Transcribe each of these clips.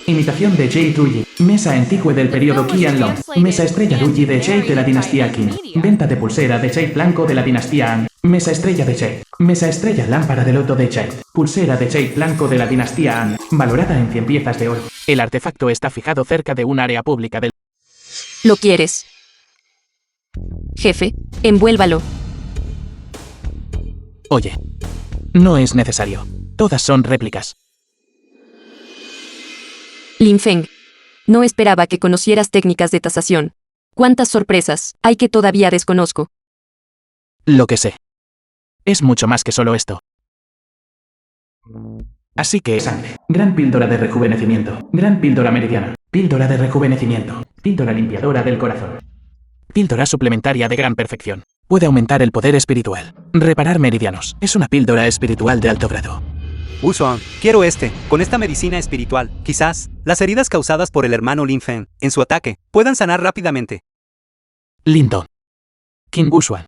Imitación de Jade Ruyi. Mesa antigua del periodo Qianlong. Mesa estrella Ruyi de Jade de la dinastía Qin. Venta de pulsera de Jade blanco de la dinastía Han. Mesa estrella de Jade. Mesa estrella lámpara de loto de Jade. Pulsera de Jade blanco de la dinastía Han. Valorada en 100 piezas de oro. El artefacto está fijado cerca de un área pública del... ¿Lo quieres? Jefe, envuélvalo. Oye, no es necesario. Todas son réplicas. Lin Feng. No esperaba que conocieras técnicas de tasación. ¿Cuántas sorpresas hay que todavía desconozco? Lo que sé. Es mucho más que solo esto. Así que sangre. Gran píldora de rejuvenecimiento. Gran píldora meridiana. Píldora de rejuvenecimiento. Píldora limpiadora del corazón. Píldora suplementaria de gran perfección. Puede aumentar el poder espiritual. Reparar meridianos. Es una píldora espiritual de alto grado. Wu Xuan, quiero con esta medicina espiritual, quizás, las heridas causadas por el hermano Lin Feng, en su ataque, puedan sanar rápidamente. Lin Dong. Qin Wuxuan.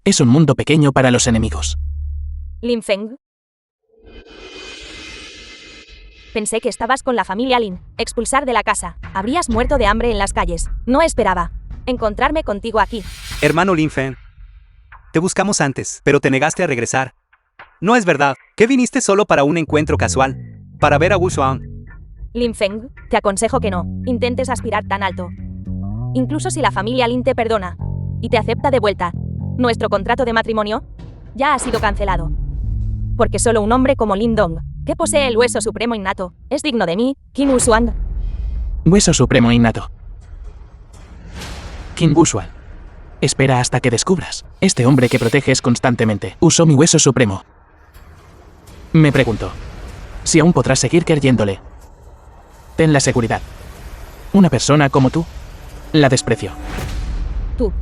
Es un mundo pequeño para los enemigos. Lin Feng. Pensé que estabas con la familia Lin. Expulsar de la casa. Habrías muerto de hambre en las calles. No esperaba encontrarme contigo aquí. Hermano Lin Feng. Te buscamos antes, pero te negaste a regresar. No es verdad, que viniste solo para un encuentro casual, para ver a Wu Xuan. Lin Feng, te aconsejo que no intentes aspirar tan alto. Incluso si la familia Lin te perdona y te acepta de vuelta, nuestro contrato de matrimonio ya ha sido cancelado. Porque solo un hombre como Lin Dong, que posee el hueso supremo innato, es digno de mí, Qin Wuxuan. Hueso supremo innato. Qin Wuxuan. Espera hasta que descubras. Este hombre que proteges constantemente usó mi hueso supremo. Me pregunto si aún podrás seguir creyéndole. Ten la seguridad. Una persona como tú, la desprecio. Tú.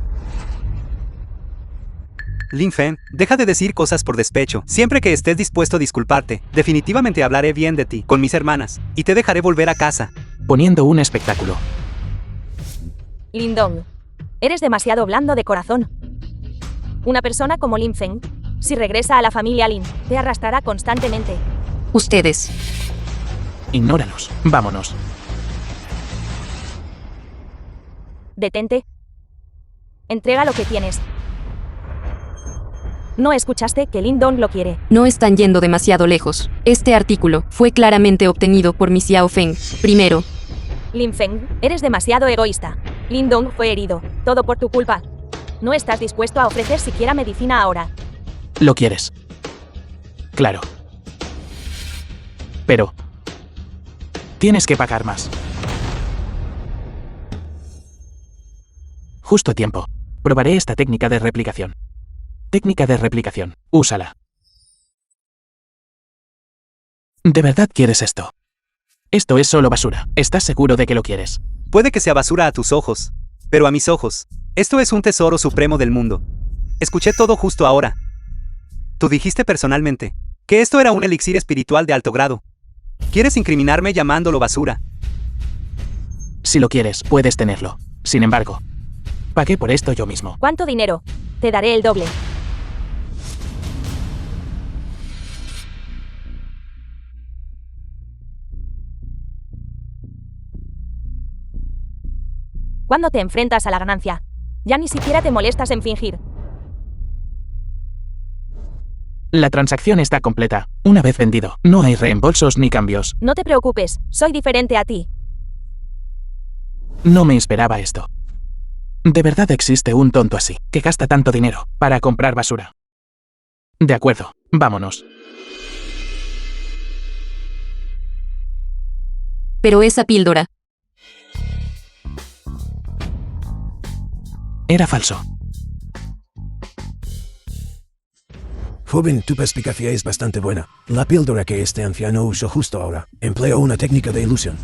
Lin Feng, deja de decir cosas por despecho. Siempre que estés dispuesto a disculparte, definitivamente hablaré bien de ti con mis hermanas, y te dejaré volver a casa. Poniendo un espectáculo. Lin Dong, eres demasiado blando de corazón. Una persona como Lin Feng, si regresa a la familia Lin, te arrastrará constantemente. Ustedes. Ignóralos. Vámonos. Detente. Entrega lo que tienes. ¿No escuchaste que Lin Dong lo quiere? No están yendo demasiado lejos. Este artículo fue claramente obtenido por mi Xiao Feng. Primero. Lin Feng, eres demasiado egoísta. Lin Dong fue herido. Todo por tu culpa. No estás dispuesto a ofrecer siquiera medicina ahora. ¿Lo quieres? Claro. Pero tienes que pagar más. Justo a tiempo. Probaré esta técnica de replicación. Técnica de replicación. Úsala. ¿De verdad quieres esto? Esto es solo basura. ¿Estás seguro de que lo quieres? Puede que sea basura a tus ojos, pero a mis ojos, esto es un tesoro supremo del mundo. Escuché todo justo ahora. Tú dijiste personalmente que esto era un elixir espiritual de alto grado. ¿Quieres incriminarme llamándolo basura? Si lo quieres, puedes tenerlo. Sin embargo, pagué por esto yo mismo. ¿Cuánto dinero? Te daré el doble. Cuando te enfrentas a la ganancia, ya ni siquiera te molestas en fingir. La transacción está completa. Una vez vendido, no hay reembolsos ni cambios. No te preocupes, soy diferente a ti. No me esperaba esto. De verdad existe un tonto así, que gasta tanto dinero para comprar basura. De acuerdo, vámonos. Pero esa píldora. Era falso. Joven, tu perspicacia es bastante buena. La píldora que este anciano usó justo ahora empleó una técnica de ilusión.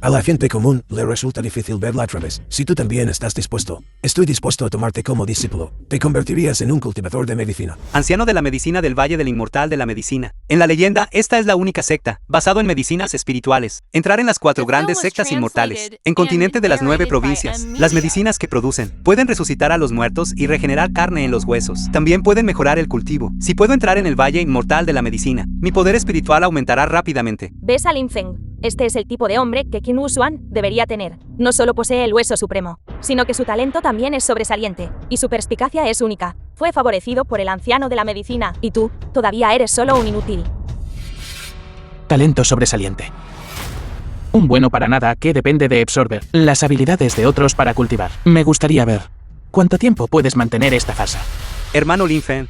A la gente común le resulta difícil verla a través. Si tú también estás dispuesto, estoy dispuesto a tomarte como discípulo. Te convertirías en un cultivador de medicina. Anciano de la medicina del Valle del Inmortal de la Medicina. En la leyenda, esta es la única secta, basado en medicinas espirituales. Entrar en las 4 grandes sectas inmortales. En continente de las 9 provincias, las medicinas que producen pueden resucitar a los muertos y regenerar carne en los huesos. También pueden mejorar el cultivo. Si puedo entrar en el Valle Inmortal de la Medicina, mi poder espiritual aumentará rápidamente. ¿Ves a Lin Feng? Este es el tipo de hombre que Qin Wusuan debería tener. No solo posee el hueso supremo, sino que su talento también es sobresaliente, y su perspicacia es única. Fue favorecido por el anciano de la medicina, y tú, todavía eres solo un inútil. Talento sobresaliente. Un bueno para nada que depende de absorber las habilidades de otros para cultivar. Me gustaría ver cuánto tiempo puedes mantener esta farsa. Hermano Lin Feng,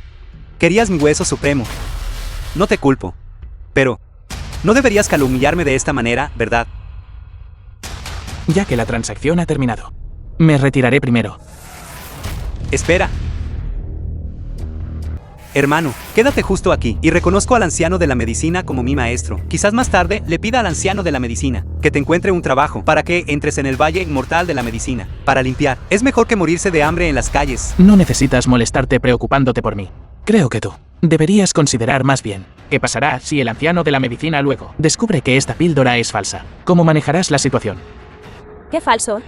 querías mi hueso supremo. No te culpo. Pero no deberías calumniarme de esta manera, ¿verdad? Ya que la transacción ha terminado, me retiraré primero. Espera. Hermano, quédate justo aquí, y reconozco al anciano de la medicina como mi maestro. Quizás más tarde le pida al anciano de la medicina que te encuentre un trabajo para que entres en el Valle Inmortal de la Medicina, para limpiar. Es mejor que morirse de hambre en las calles. No necesitas molestarte preocupándote por mí. Creo que tú deberías considerar más bien qué pasará si el anciano de la medicina luego descubre que esta píldora es falsa. ¿Cómo manejarás la situación? ¿Qué falso?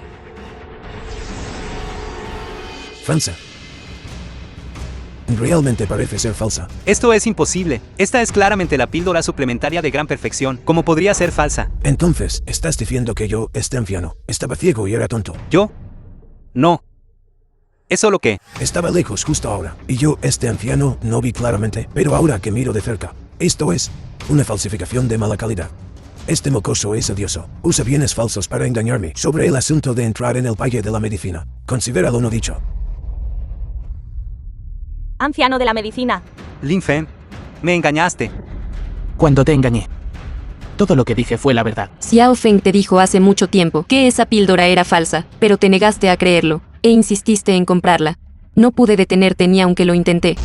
Falsa. Realmente parece ser falsa. Esto es imposible. Esta es claramente la píldora suplementaria de gran perfección. ¿Cómo podría ser falsa? Entonces, ¿estás diciendo que yo, este anciano, estaba ciego y era tonto? ¿Yo? No. Es solo que... Estaba lejos justo ahora, y yo, este anciano, no vi claramente, pero ahora que miro de cerca, esto es una falsificación de mala calidad. Este mocoso es odioso. Usa bienes falsos para engañarme sobre el asunto de entrar en el Valle de la Medicina. Considéralo no dicho. Anciano de la medicina. Lin Feng, me engañaste. Cuando te engañé, todo lo que dije fue la verdad. Xiao Feng te dijo hace mucho tiempo que esa píldora era falsa, pero te negaste a creerlo, e insististe en comprarla. No pude detenerte ni aunque lo intenté.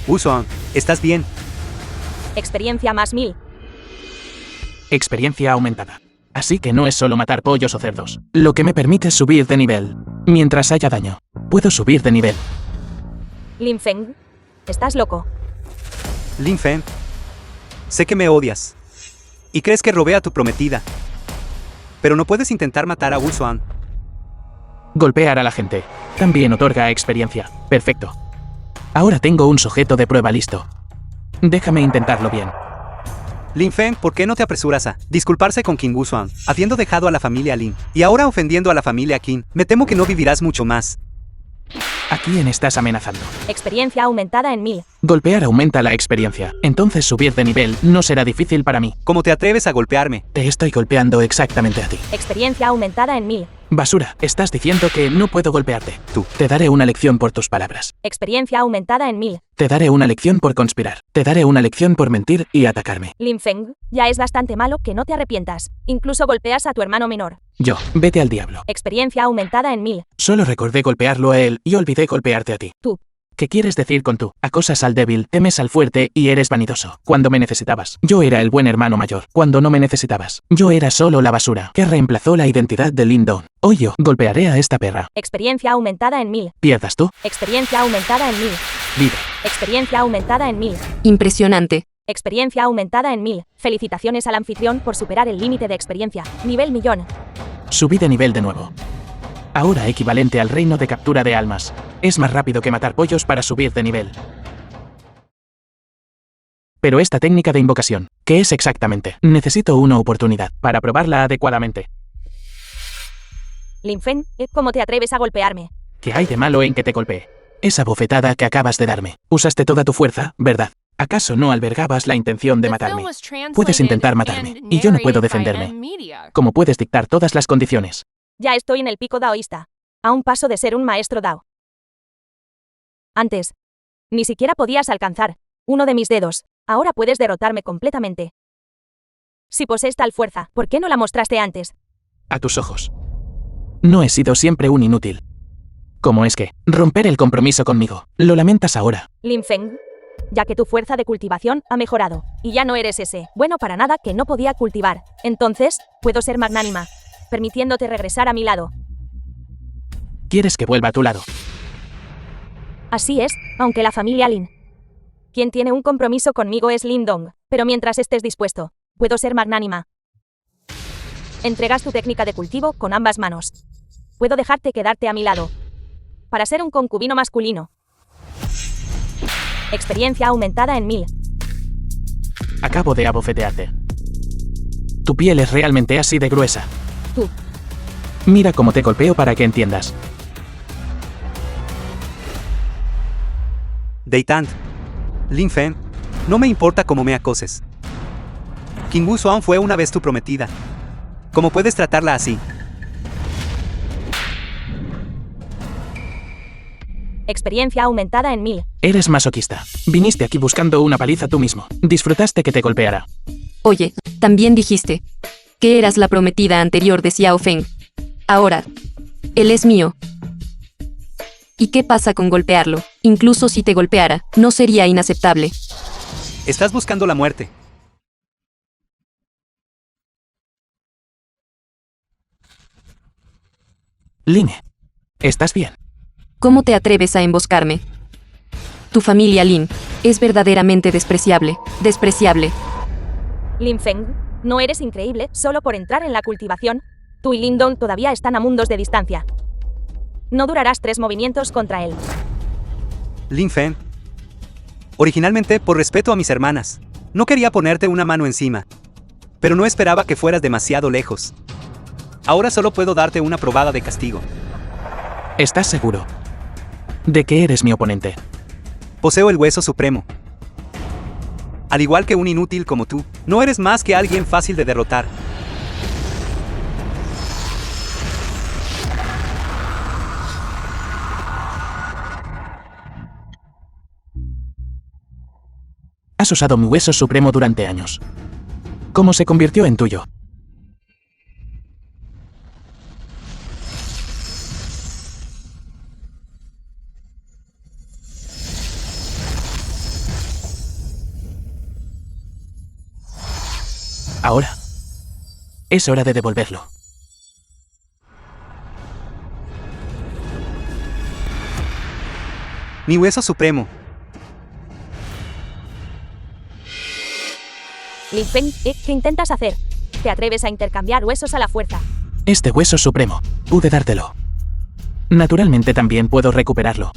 Wusuan, ¿estás bien? Experiencia más 1000. Experiencia aumentada. Así que no es solo matar pollos o cerdos, lo que me permite subir de nivel. Mientras haya daño, puedo subir de nivel. Lin Feng, ¿estás loco? Lin Feng, sé que me odias. Y crees que robé a tu prometida. Pero no puedes intentar matar a Wusuan. Golpear a la gente también otorga experiencia. Perfecto. Ahora tengo un sujeto de prueba listo. Déjame intentarlo bien. Lin Feng, ¿por qué no te apresuras a disculparse con Qin Wusuan, habiendo dejado a la familia Lin, y ahora ofendiendo a la familia Qin? Me temo que no vivirás mucho más. ¿A quién estás amenazando? Experiencia aumentada en 1000. Golpear aumenta la experiencia, entonces subir de nivel no será difícil para mí. ¿Cómo te atreves a golpearme? Te estoy golpeando exactamente a ti. Experiencia aumentada en 1000. Basura, estás diciendo que no puedo golpearte. Tú. Te daré una lección por tus palabras. Experiencia aumentada en 1000. Te daré una lección por conspirar. Te daré una lección por mentir y atacarme. Lin Feng, ya es bastante malo que no te arrepientas. Incluso golpeas a tu hermano menor. Yo, vete al diablo. Experiencia aumentada en 1000. Solo recordé golpearlo a él y olvidé golpearte a ti. Tú. ¿Qué quieres decir con tú? Acosas al débil, temes al fuerte y eres vanidoso. Cuando me necesitabas, yo era el buen hermano mayor. Cuando no me necesitabas, yo era solo la basura que reemplazó la identidad de Lin Dong. Hoy yo golpearé a esta perra. Experiencia aumentada en 1000. Pierdas tú, Experiencia aumentada en 1000. vive. Experiencia aumentada en 1000. Impresionante. Experiencia aumentada en 1000. Felicitaciones al anfitrión por superar el límite de experiencia. Nivel 1000. Subí de nivel de nuevo. Ahora equivalente al reino de captura de almas. Es más rápido que matar pollos para subir de nivel. Pero esta técnica de invocación, ¿qué es exactamente? Necesito una oportunidad para probarla adecuadamente. Lin Feng, ¿cómo te atreves a golpearme? ¿Qué hay de malo en que te golpee? Esa bofetada que acabas de darme. Usaste toda tu fuerza, ¿verdad? ¿Acaso no albergabas la intención de matarme? Puedes intentar matarme, y yo no puedo defenderme. ¿Cómo puedes dictar todas las condiciones? Ya estoy en el pico daoísta. A un paso de ser un maestro Dao. Antes, ni siquiera podías alcanzar uno de mis dedos. Ahora puedes derrotarme completamente. Si posees tal fuerza, ¿por qué no la mostraste antes? A tus ojos. No he sido siempre un inútil. ¿Cómo es que romper el compromiso conmigo? Lo lamentas ahora. Lin Feng, ya que tu fuerza de cultivación ha mejorado, y ya no eres ese bueno para nada que no podía cultivar. Entonces, puedo ser magnánima, permitiéndote regresar a mi lado. ¿Quieres que vuelva a tu lado? Así es, aunque la familia Lin. Quien tiene un compromiso conmigo es Lin Dong, pero mientras estés dispuesto, puedo ser magnánima. Entregas tu técnica de cultivo con ambas manos. Puedo dejarte quedarte a mi lado. Para ser un concubino masculino. Experiencia aumentada en 1000. Acabo de abofetearte. Tu piel es realmente así de gruesa. Tú. Mira cómo te golpeo para que entiendas. Deitant. Lin Feng, no me importa cómo me acoses. Qin Wu Xuan fue una vez tu prometida. ¿Cómo puedes tratarla así? Experiencia aumentada en 1000. Eres masoquista. Viniste aquí buscando una paliza tú mismo. Disfrutaste que te golpeara. Oye, también dijiste que eras la prometida anterior de Xiao Feng. Ahora, él es mío. ¿Y qué pasa con golpearlo? Incluso si te golpeara, no sería inaceptable. Estás buscando la muerte. Line, ¿estás bien? ¿Cómo te atreves a emboscarme? Tu familia Lin es verdaderamente despreciable, despreciable. Lin Feng, ¿no eres increíble solo por entrar en la cultivación? Tú y Lin Dong todavía están a mundos de distancia. No durarás 3 movimientos contra él. Lin Feng. Originalmente, por respeto a mis hermanas, no quería ponerte una mano encima. Pero no esperaba que fueras demasiado lejos. Ahora solo puedo darte una probada de castigo. ¿Estás seguro de que eres mi oponente? Poseo el hueso supremo. Al igual que un inútil como tú, no eres más que alguien fácil de derrotar. Has usado mi hueso supremo durante años. ¿Cómo se convirtió en tuyo? Ahora, es hora de devolverlo. Mi hueso supremo. Lin Feng, ¿qué intentas hacer? ¿Te atreves a intercambiar huesos a la fuerza? Este hueso supremo, pude dártelo. Naturalmente también puedo recuperarlo.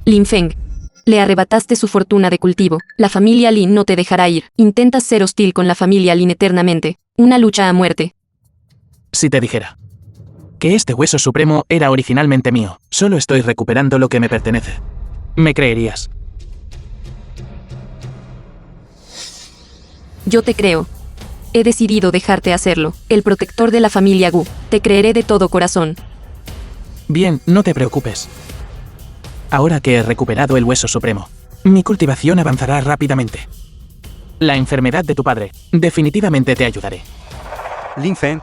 Lin Feng, le arrebataste su fortuna de cultivo. La familia Lin no te dejará ir. Intentas ser hostil con la familia Lin eternamente. Una lucha a muerte. Si te dijera que este hueso supremo era originalmente mío, solo estoy recuperando lo que me pertenece, ¿me creerías? Yo te creo. He decidido dejarte hacerlo. El protector de la familia Gu. Te creeré de todo corazón. Bien, no te preocupes. Ahora que he recuperado el hueso supremo, mi cultivación avanzará rápidamente. La enfermedad de tu padre, definitivamente te ayudaré. Lin Feng.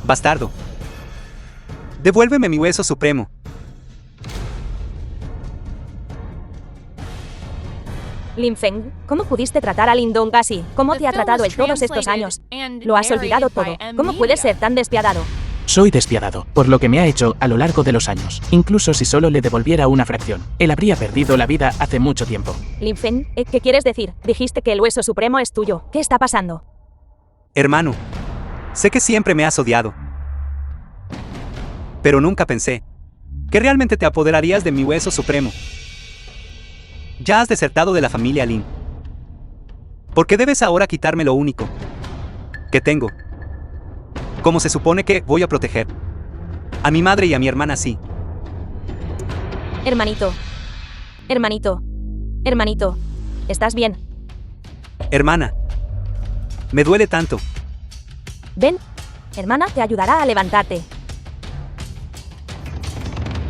Bastardo. Devuélveme mi hueso supremo. Lin Feng, ¿cómo pudiste tratar a Lin Dong así? ¿Cómo te ha tratado él todos estos años? Lo has olvidado todo. ¿Cómo puedes ser tan despiadado? Soy despiadado por lo que me ha hecho a lo largo de los años. Incluso si solo le devolviera una fracción, él habría perdido la vida hace mucho tiempo. Lin Feng, ¿qué quieres decir? Dijiste que el hueso supremo es tuyo. ¿Qué está pasando? Hermano, sé que siempre me has odiado. Pero nunca pensé que realmente te apoderarías de mi hueso supremo. Ya has desertado de la familia Lin. ¿Por qué debes ahora quitarme lo único que tengo? ¿Cómo se supone que voy a proteger a mi madre y a mi hermana así? Hermanito. Hermanito. Hermanito. ¿Estás bien? Hermana, me duele tanto. Ven. Hermana te ayudará a levantarte.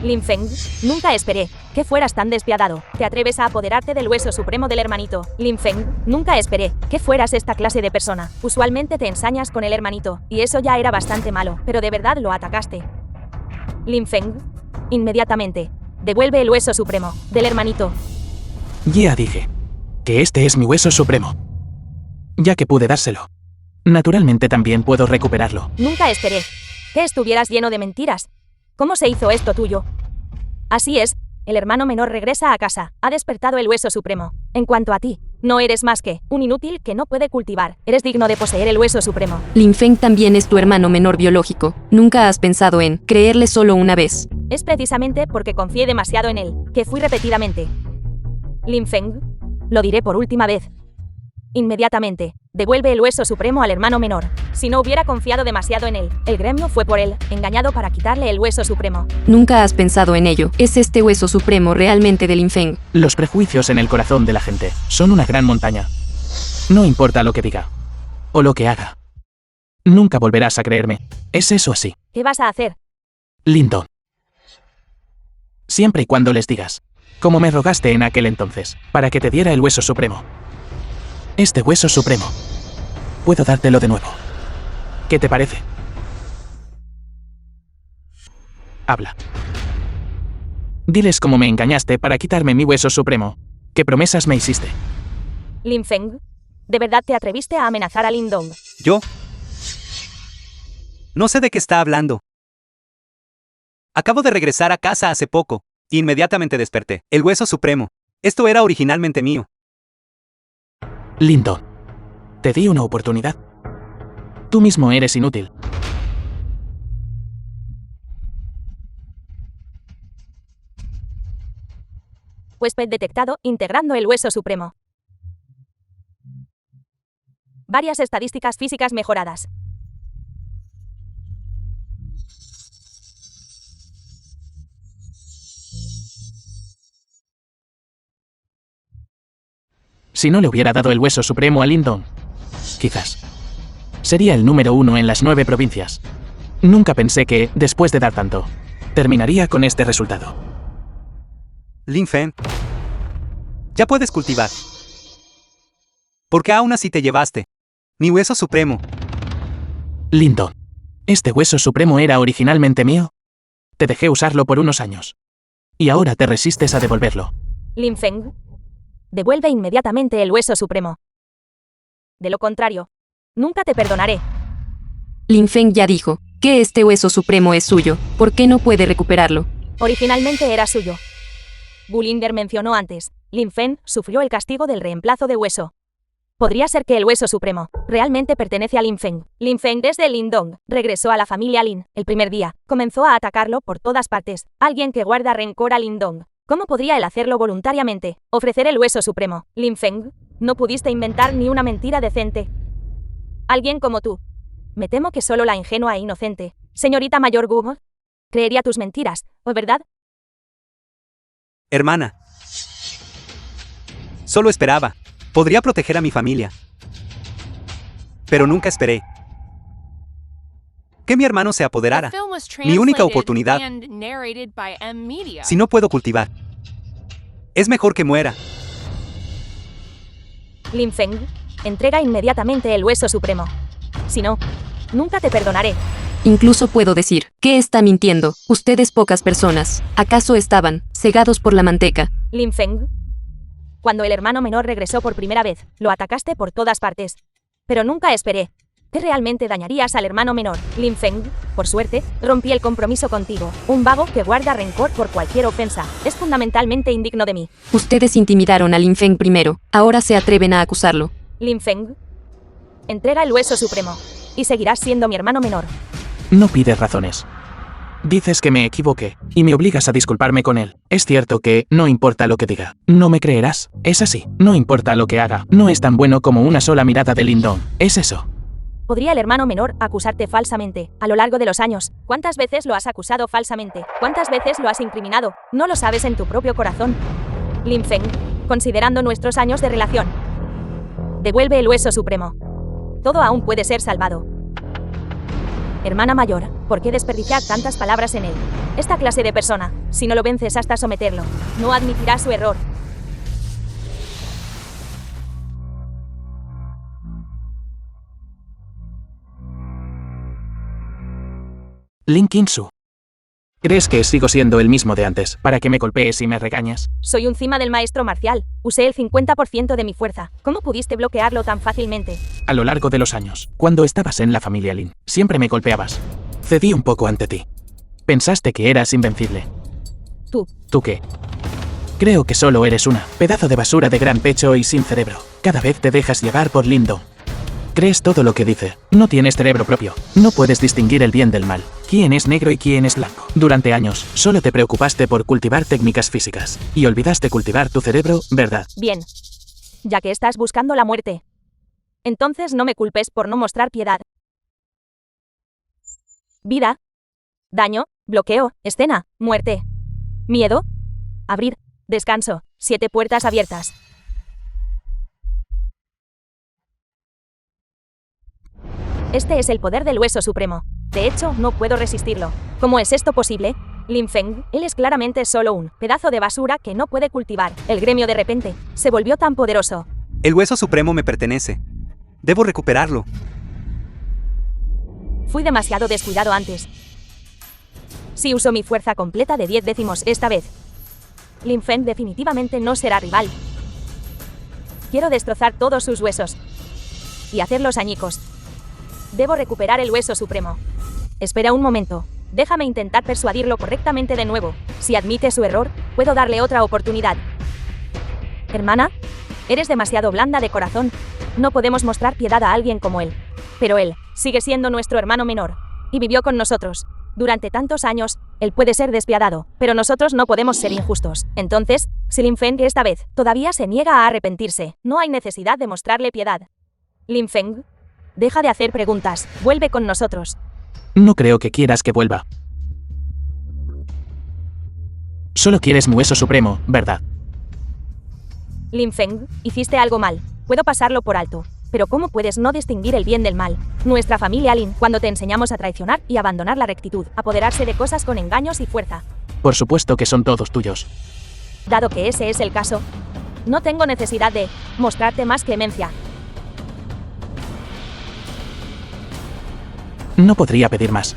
Lin Feng, nunca esperé que fueras tan despiadado. Te atreves a apoderarte del hueso supremo del hermanito. Lin Feng, nunca esperé que fueras esta clase de persona. Usualmente te ensañas con el hermanito, y eso ya era bastante malo, pero de verdad lo atacaste. Lin Feng, inmediatamente, devuelve el hueso supremo del hermanito. Ya dije que este es mi hueso supremo, ya que pude dárselo. Naturalmente también puedo recuperarlo. Nunca esperé que estuvieras lleno de mentiras. ¿Cómo se hizo esto tuyo? Así es, el hermano menor regresa a casa. Ha despertado el hueso supremo. En cuanto a ti, No eres más que un inútil que no puede cultivar. Eres digno de poseer el hueso supremo. Lin Feng también es tu hermano menor biológico. Nunca has pensado en creerle solo una vez. Es precisamente porque confié demasiado en él, que fui repetidamente. Lin Feng, lo diré por última vez. Inmediatamente, devuelve el hueso supremo al hermano menor. Si no hubiera confiado demasiado en él, el gremio fue por él, engañado para quitarle el hueso supremo. Nunca has pensado en ello. ¿Es este hueso supremo realmente de Lin Feng? Los prejuicios en el corazón de la gente son una gran montaña. No importa lo que diga o lo que haga. Nunca volverás a creerme. ¿Es eso así? ¿Qué vas a hacer? Lindo. Siempre y cuando les digas, como me rogaste en aquel entonces, para que te diera el hueso supremo. Este hueso supremo. Puedo dártelo de nuevo. ¿Qué te parece? Habla. Diles cómo me engañaste para quitarme mi hueso supremo. ¿Qué promesas me hiciste? Lin Feng, ¿de verdad te atreviste a amenazar a Lin Dong? ¿Yo? No sé de qué está hablando. Acabo de regresar a casa hace poco. Inmediatamente desperté. El hueso supremo. Esto era originalmente mío. Lindo. Te di una oportunidad. Tú mismo eres inútil. Huésped detectado, integrando el hueso supremo. Varias estadísticas físicas mejoradas. Si no le hubiera dado el hueso supremo a Lin Dong, quizás sería el número 1 en las 9 provincias. Nunca pensé que, después de dar tanto, terminaría con este resultado. Lin Feng, ya puedes cultivar. ¿Por qué aún así te llevaste mi hueso supremo? Lin Dong, ¿este hueso supremo era originalmente mío? Te dejé usarlo por unos años. Y ahora te resistes a devolverlo. Lin Feng, devuelve inmediatamente el hueso supremo. De lo contrario, nunca te perdonaré. Lin Feng ya dijo que este hueso supremo es suyo. ¿Por qué no puede recuperarlo? Originalmente era suyo. Bulinder mencionó antes, Lin Feng sufrió el castigo del reemplazo de hueso. Podría ser que el hueso supremo realmente pertenece a Lin Feng. Lin Feng desde Lin Dong regresó a la familia Lin. El primer día, comenzó a atacarlo por todas partes. Alguien que guarda rencor a Lin Dong. ¿Cómo podría él hacerlo voluntariamente? Ofrecer el hueso supremo. Lin Feng, no pudiste inventar ni una mentira decente. Alguien como tú. Me temo que solo la ingenua e inocente señorita Mayor Gu creería tus mentiras, ¿o verdad? Hermana. Solo esperaba. Podría proteger a mi familia. Pero nunca esperé que mi hermano se apoderara. Mi única oportunidad. Si no puedo cultivar, es mejor que muera. Lin Feng, entrega inmediatamente el hueso supremo. Si no, nunca te perdonaré. Incluso puedo decir que está mintiendo. Ustedes pocas personas. ¿Acaso estaban cegados por la manteca? Lin Feng, cuando el hermano menor regresó por primera vez, lo atacaste por todas partes. Pero nunca esperé que realmente dañarías al hermano menor. Lin Feng, por suerte, rompí el compromiso contigo. Un vago que guarda rencor por cualquier ofensa es fundamentalmente indigno de mí. Ustedes intimidaron a Lin Feng primero. Ahora se atreven a acusarlo. Lin Feng, entrega el hueso supremo y seguirás siendo mi hermano menor. No pides razones. Dices que me equivoqué y me obligas a disculparme con él. Es cierto que, no importa lo que diga, no me creerás. Es así. No importa lo que haga, no es tan bueno como una sola mirada de Lin Dong. Es eso. ¿Podría el hermano menor acusarte falsamente a lo largo de los años? ¿Cuántas veces lo has acusado falsamente? ¿Cuántas veces lo has incriminado? ¿No lo sabes en tu propio corazón? Lin Feng, considerando nuestros años de relación, devuelve el hueso supremo. Todo aún puede ser salvado. Hermana mayor, ¿por qué desperdiciar tantas palabras en él? Esta clase de persona, si no lo vences hasta someterlo, no admitirá su error. Lin Qinsu. ¿Crees que sigo siendo el mismo de antes, para que me golpees y me regañas? Soy un cima del maestro marcial. Usé el 50% de mi fuerza. ¿Cómo pudiste bloquearlo tan fácilmente? A lo largo de los años, cuando estabas en la familia Lin, siempre me golpeabas. Cedí un poco ante ti. Pensaste que eras invencible. ¿Tú qué? Creo que solo eres una pedazo de basura de gran pecho y sin cerebro. Cada vez te dejas llevar por Lindo. Crees todo lo que dice. No tienes cerebro propio. No puedes distinguir el bien del mal. Quién es negro y quién es blanco. Durante años, solo te preocupaste por cultivar técnicas físicas. Y olvidaste cultivar tu cerebro, ¿verdad? Bien. Ya que estás buscando la muerte. Entonces no me culpes por no mostrar piedad. Vida. Daño. Bloqueo. Escena. Muerte. Miedo. Abrir. Descanso. 7 puertas abiertas. Este es el poder del hueso supremo. De hecho, no puedo resistirlo. ¿Cómo es esto posible? Lin Feng, él es claramente solo un pedazo de basura que no puede cultivar. El gremio de repente se volvió tan poderoso. El hueso supremo me pertenece. Debo recuperarlo. Fui demasiado descuidado antes. Si uso mi fuerza completa de 10 décimos esta vez, Lin Feng definitivamente no será rival. Quiero destrozar todos sus huesos y hacerlos añicos. Debo recuperar el hueso supremo. Espera un momento. Déjame intentar persuadirlo correctamente de nuevo. Si admite su error, puedo darle otra oportunidad. Hermana, eres demasiado blanda de corazón. No podemos mostrar piedad a alguien como él. Pero él sigue siendo nuestro hermano menor y vivió con nosotros. Durante tantos años, él puede ser despiadado, pero nosotros no podemos ser injustos. Entonces, si Lin Feng esta vez todavía se niega a arrepentirse, no hay necesidad de mostrarle piedad. Lin Feng, deja de hacer preguntas. Vuelve con nosotros. No creo que quieras que vuelva. Solo quieres mi hueso supremo, ¿verdad? Lin Feng, hiciste algo mal. Puedo pasarlo por alto. Pero ¿cómo puedes no distinguir el bien del mal? Nuestra familia Lin, cuando te enseñamos a traicionar y abandonar la rectitud, apoderarse de cosas con engaños y fuerza. Por supuesto que son todos tuyos. Dado que ese es el caso, no tengo necesidad de mostrarte más clemencia. No podría pedir más.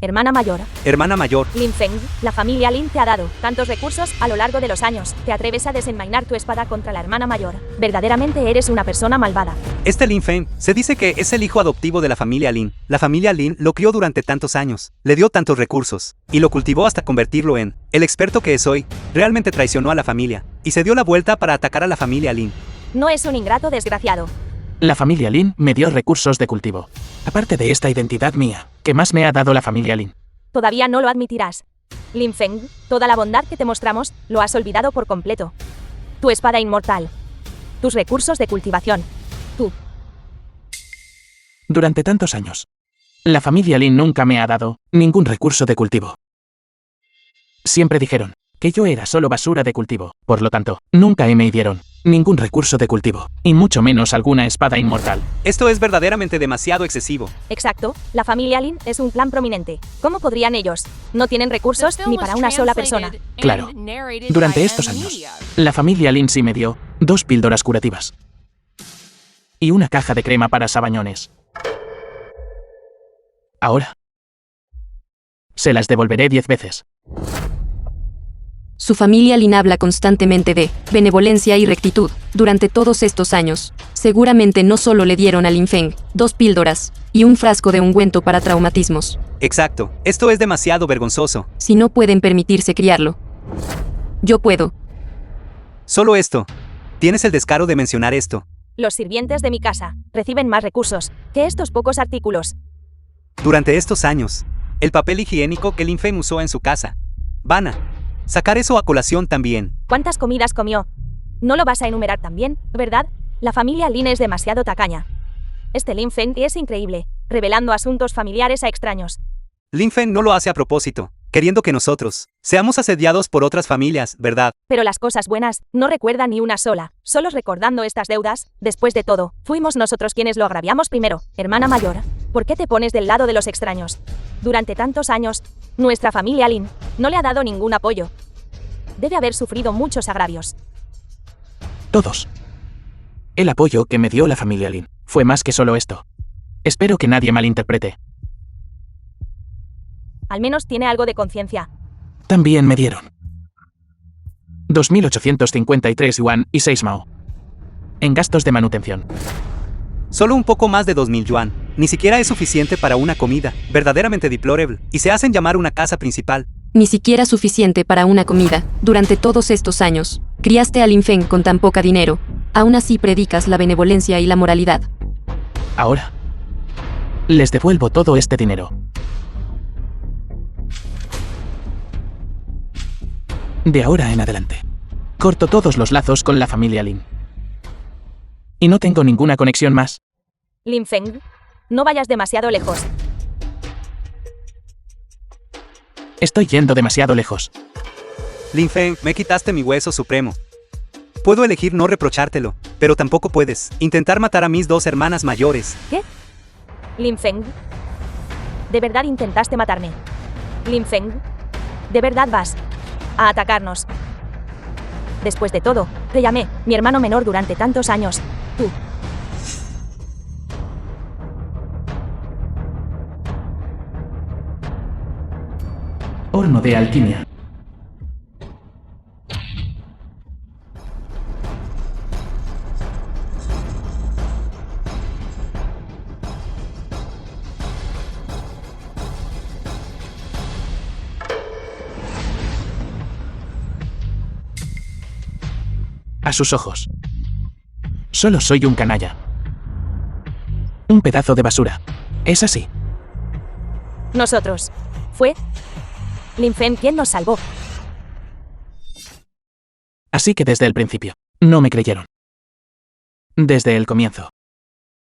Hermana mayor. Hermana mayor, Lin Feng, la familia Lin te ha dado tantos recursos a lo largo de los años. Te atreves a desenvainar tu espada contra la hermana mayor. Verdaderamente eres una persona malvada. este Lin Feng se dice que es el hijo adoptivo de la familia Lin. La familia Lin lo crió durante tantos años, le dio tantos recursos, y lo cultivó hasta convertirlo en el experto que es hoy. Realmente traicionó a la familia, y se dio la vuelta para atacar a la familia Lin. No es un ingrato desgraciado. La familia Lin me dio recursos de cultivo. Aparte de esta identidad mía, ¿qué más me ha dado la familia Lin? Todavía no lo admitirás. Lin Feng, toda la bondad que te mostramos, lo has olvidado por completo. Tu espada inmortal. Tus recursos de cultivación. Tú. Durante tantos años, la familia Lin nunca me ha dado ningún recurso de cultivo. Siempre dijeron que yo era solo basura de cultivo. Por lo tanto, nunca me dieron ningún recurso de cultivo, y mucho menos alguna espada inmortal. Esto es verdaderamente demasiado excesivo. Exacto, la familia Lin es un clan prominente. ¿Cómo podrían ellos? No tienen recursos ni para una sola persona. Claro. Durante estos años, la familia Lin sí me dio 2 píldoras curativas y una caja de crema para sabañones. Ahora, se las devolveré 10 veces. Su familia Lin habla constantemente de benevolencia y rectitud. Durante todos estos años, seguramente no solo le dieron a Lin Feng 2 píldoras y un frasco de ungüento para traumatismos. Exacto, esto es demasiado vergonzoso. Si no pueden permitirse criarlo, yo puedo. Solo esto. Tienes el descaro de mencionar esto. Los sirvientes de mi casa reciben más recursos que estos pocos artículos. Durante estos años, el papel higiénico que Lin Feng usó en su casa. Van a sacar eso a colación también. ¿Cuántas comidas comió? No lo vas a enumerar también, ¿verdad? La familia Lin es demasiado tacaña. Este Lin Feng es increíble, revelando asuntos familiares a extraños. Lin Feng no lo hace a propósito, queriendo que nosotros seamos asediados por otras familias, ¿verdad? Pero las cosas buenas no recuerda ni una sola. Solo recordando estas deudas, después de todo, fuimos nosotros quienes lo agraviamos primero. Hermana mayor, ¿por qué te pones del lado de los extraños? Durante tantos años, nuestra familia Lin no le ha dado ningún apoyo. Debe haber sufrido muchos agravios. Todos. El apoyo que me dio la familia Lin fue más que solo esto. Espero que nadie malinterprete. Al menos tiene algo de conciencia. También me dieron 2.853 yuan y 6 mao. En gastos de manutención. Solo un poco más de 2.000 yuan. Ni siquiera es suficiente para una comida, verdaderamente deplorable, y se hacen llamar una casa principal. Ni siquiera suficiente para una comida. Durante todos estos años, criaste a Lin Feng con tan poca dinero. Aún así predicas la benevolencia y la moralidad. Ahora, les devuelvo todo este dinero. De ahora en adelante, corto todos los lazos con la familia Lin. Y no tengo ninguna conexión más. Lin Feng, no vayas demasiado lejos. Estoy yendo demasiado lejos. Lin Feng, me quitaste mi hueso supremo. Puedo elegir no reprochártelo, pero tampoco puedes intentar matar a mis 2 hermanas mayores. ¿Qué? Lin Feng, ¿de verdad intentaste matarme? Lin Feng, ¿de verdad vas a atacarnos? Después de todo, te llamé mi hermano menor durante tantos años. Tú. Horno de alquimia. A sus ojos. Solo soy un canalla. Un pedazo de basura. Es así. Nosotros. Fue Lin Feng quien nos salvó. Así que desde el principio, no me creyeron. Desde el comienzo.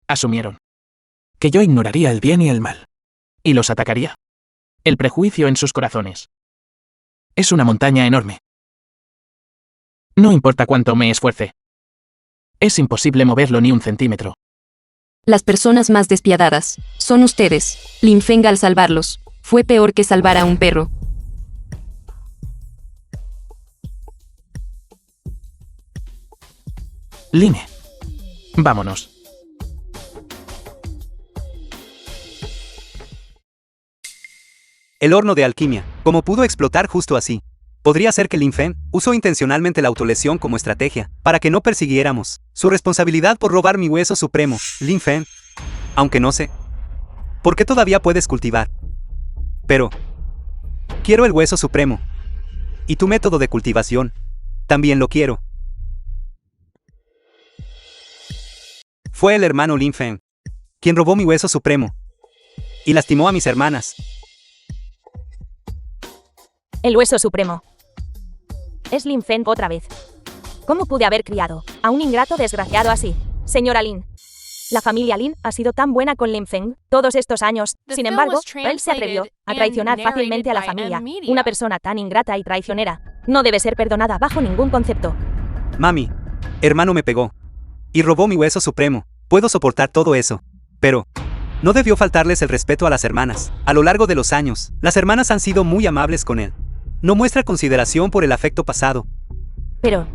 Asumieron que yo ignoraría el bien y el mal. Y los atacaría. El prejuicio en sus corazones. Es una montaña enorme. No importa cuánto me esfuerce. Es imposible moverlo ni un centímetro. Las personas más despiadadas son ustedes. Lin Feng al salvarlos fue peor que salvar a un perro. Line. Vámonos. El horno de alquimia, ¿cómo pudo explotar justo así? Podría ser que Lin Feng usó intencionalmente la autolesión como estrategia, para que no persiguiéramos su responsabilidad por robar mi hueso supremo. Lin Feng, aunque no sé por qué todavía puedes cultivar. Pero quiero el hueso supremo. Y tu método de cultivación, también lo quiero. Fue el hermano Lin Feng quien robó mi hueso supremo y lastimó a mis hermanas. El hueso supremo. Es Lin Feng otra vez. ¿Cómo pude haber criado a un ingrato desgraciado así? Señora Lin. La familia Lin ha sido tan buena con Lin Feng todos estos años. Sin embargo, él se atrevió a traicionar fácilmente a la familia. Una persona tan ingrata y traicionera no debe ser perdonada bajo ningún concepto. Mami, hermano me pegó y robó mi hueso supremo. Puedo soportar todo eso, pero no debió faltarles el respeto a las hermanas. A lo largo de los años, las hermanas han sido muy amables con él. No muestra consideración por el afecto pasado. Pero,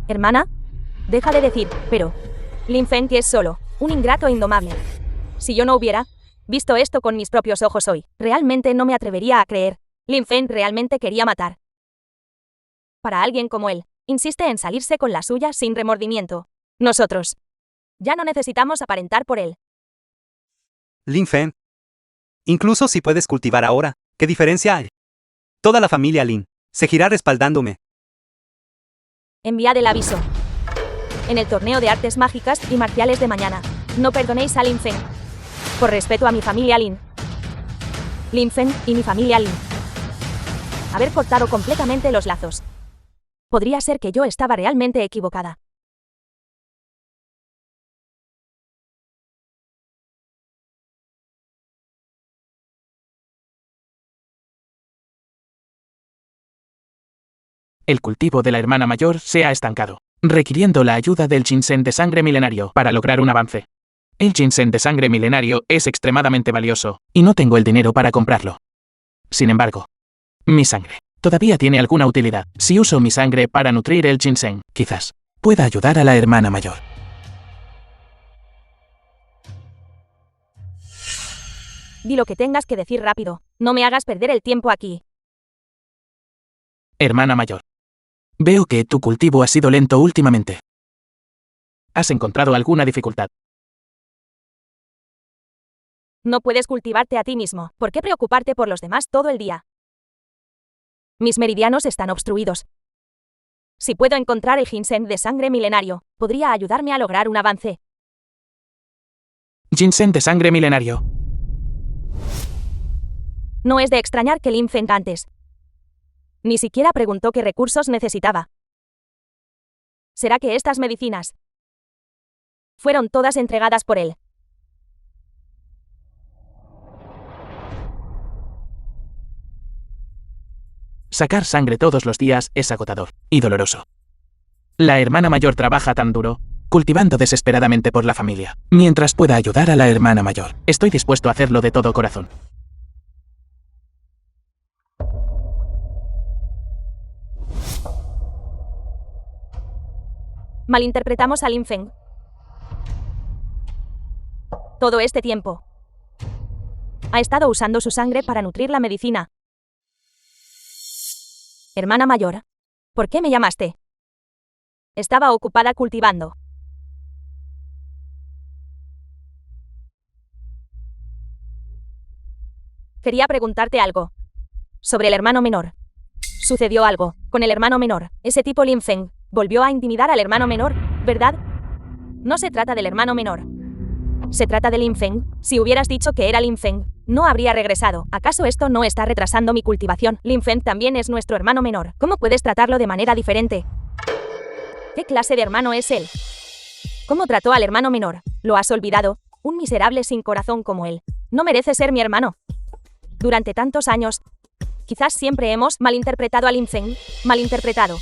hermana, deja de decir, pero. Lin Feng que es solo un ingrato e indomable. Si yo no hubiera visto esto con mis propios ojos hoy, realmente no me atrevería a creer. Lin Feng realmente quería matar. Para alguien como él, insiste en salirse con la suya sin remordimiento. Nosotros ya no necesitamos aparentar por él. Lin Feng, incluso si puedes cultivar ahora, ¿qué diferencia hay? Toda la familia Lin seguirá respaldándome. Enviad el aviso. En el torneo de artes mágicas y marciales de mañana, no perdonéis a Lin Feng. Por respeto a mi familia Lin. Lin Feng y mi familia Lin. Haber cortado completamente los lazos. Podría ser que yo estaba realmente equivocada. El cultivo de la hermana mayor se ha estancado, requiriendo la ayuda del ginseng de sangre milenario para lograr un avance. El ginseng de sangre milenario es extremadamente valioso, y no tengo el dinero para comprarlo. Sin embargo, mi sangre todavía tiene alguna utilidad. Si uso mi sangre para nutrir el ginseng, quizás pueda ayudar a la hermana mayor. Di lo que tengas que decir rápido. No me hagas perder el tiempo aquí. Hermana mayor. Veo que tu cultivo ha sido lento últimamente. ¿Has encontrado alguna dificultad? No puedes cultivarte a ti mismo. ¿Por qué preocuparte por los demás todo el día? Mis meridianos están obstruidos. Si puedo encontrar el ginseng de sangre milenario, podría ayudarme a lograr un avance. Ginseng de sangre milenario. No es de extrañar que Lin Feng antes ni siquiera preguntó qué recursos necesitaba. ¿Será que estas medicinas fueron todas entregadas por él? Sacar sangre todos los días es agotador y doloroso. La hermana mayor trabaja tan duro, cultivando desesperadamente por la familia. Mientras pueda ayudar a la hermana mayor, estoy dispuesto a hacerlo de todo corazón. Malinterpretamos a Lin Feng todo este tiempo. Ha estado usando su sangre para nutrir la medicina. Hermana mayor, ¿por qué me llamaste? Estaba ocupada cultivando. Quería preguntarte algo. Sobre el hermano menor. Sucedió algo con el hermano menor. Ese tipo Lin Feng volvió a intimidar al hermano menor, ¿verdad? No se trata del hermano menor. Se trata de Lin Feng. Si hubieras dicho que era Lin Feng, no habría regresado. ¿Acaso esto no está retrasando mi cultivación? Lin Feng también es nuestro hermano menor. ¿Cómo puedes tratarlo de manera diferente? ¿Qué clase de hermano es él? ¿Cómo trató al hermano menor? ¿Lo has olvidado? Un miserable sin corazón como él. No merece ser mi hermano. Durante tantos años, quizás siempre hemos malinterpretado a Lin Feng. Malinterpretado.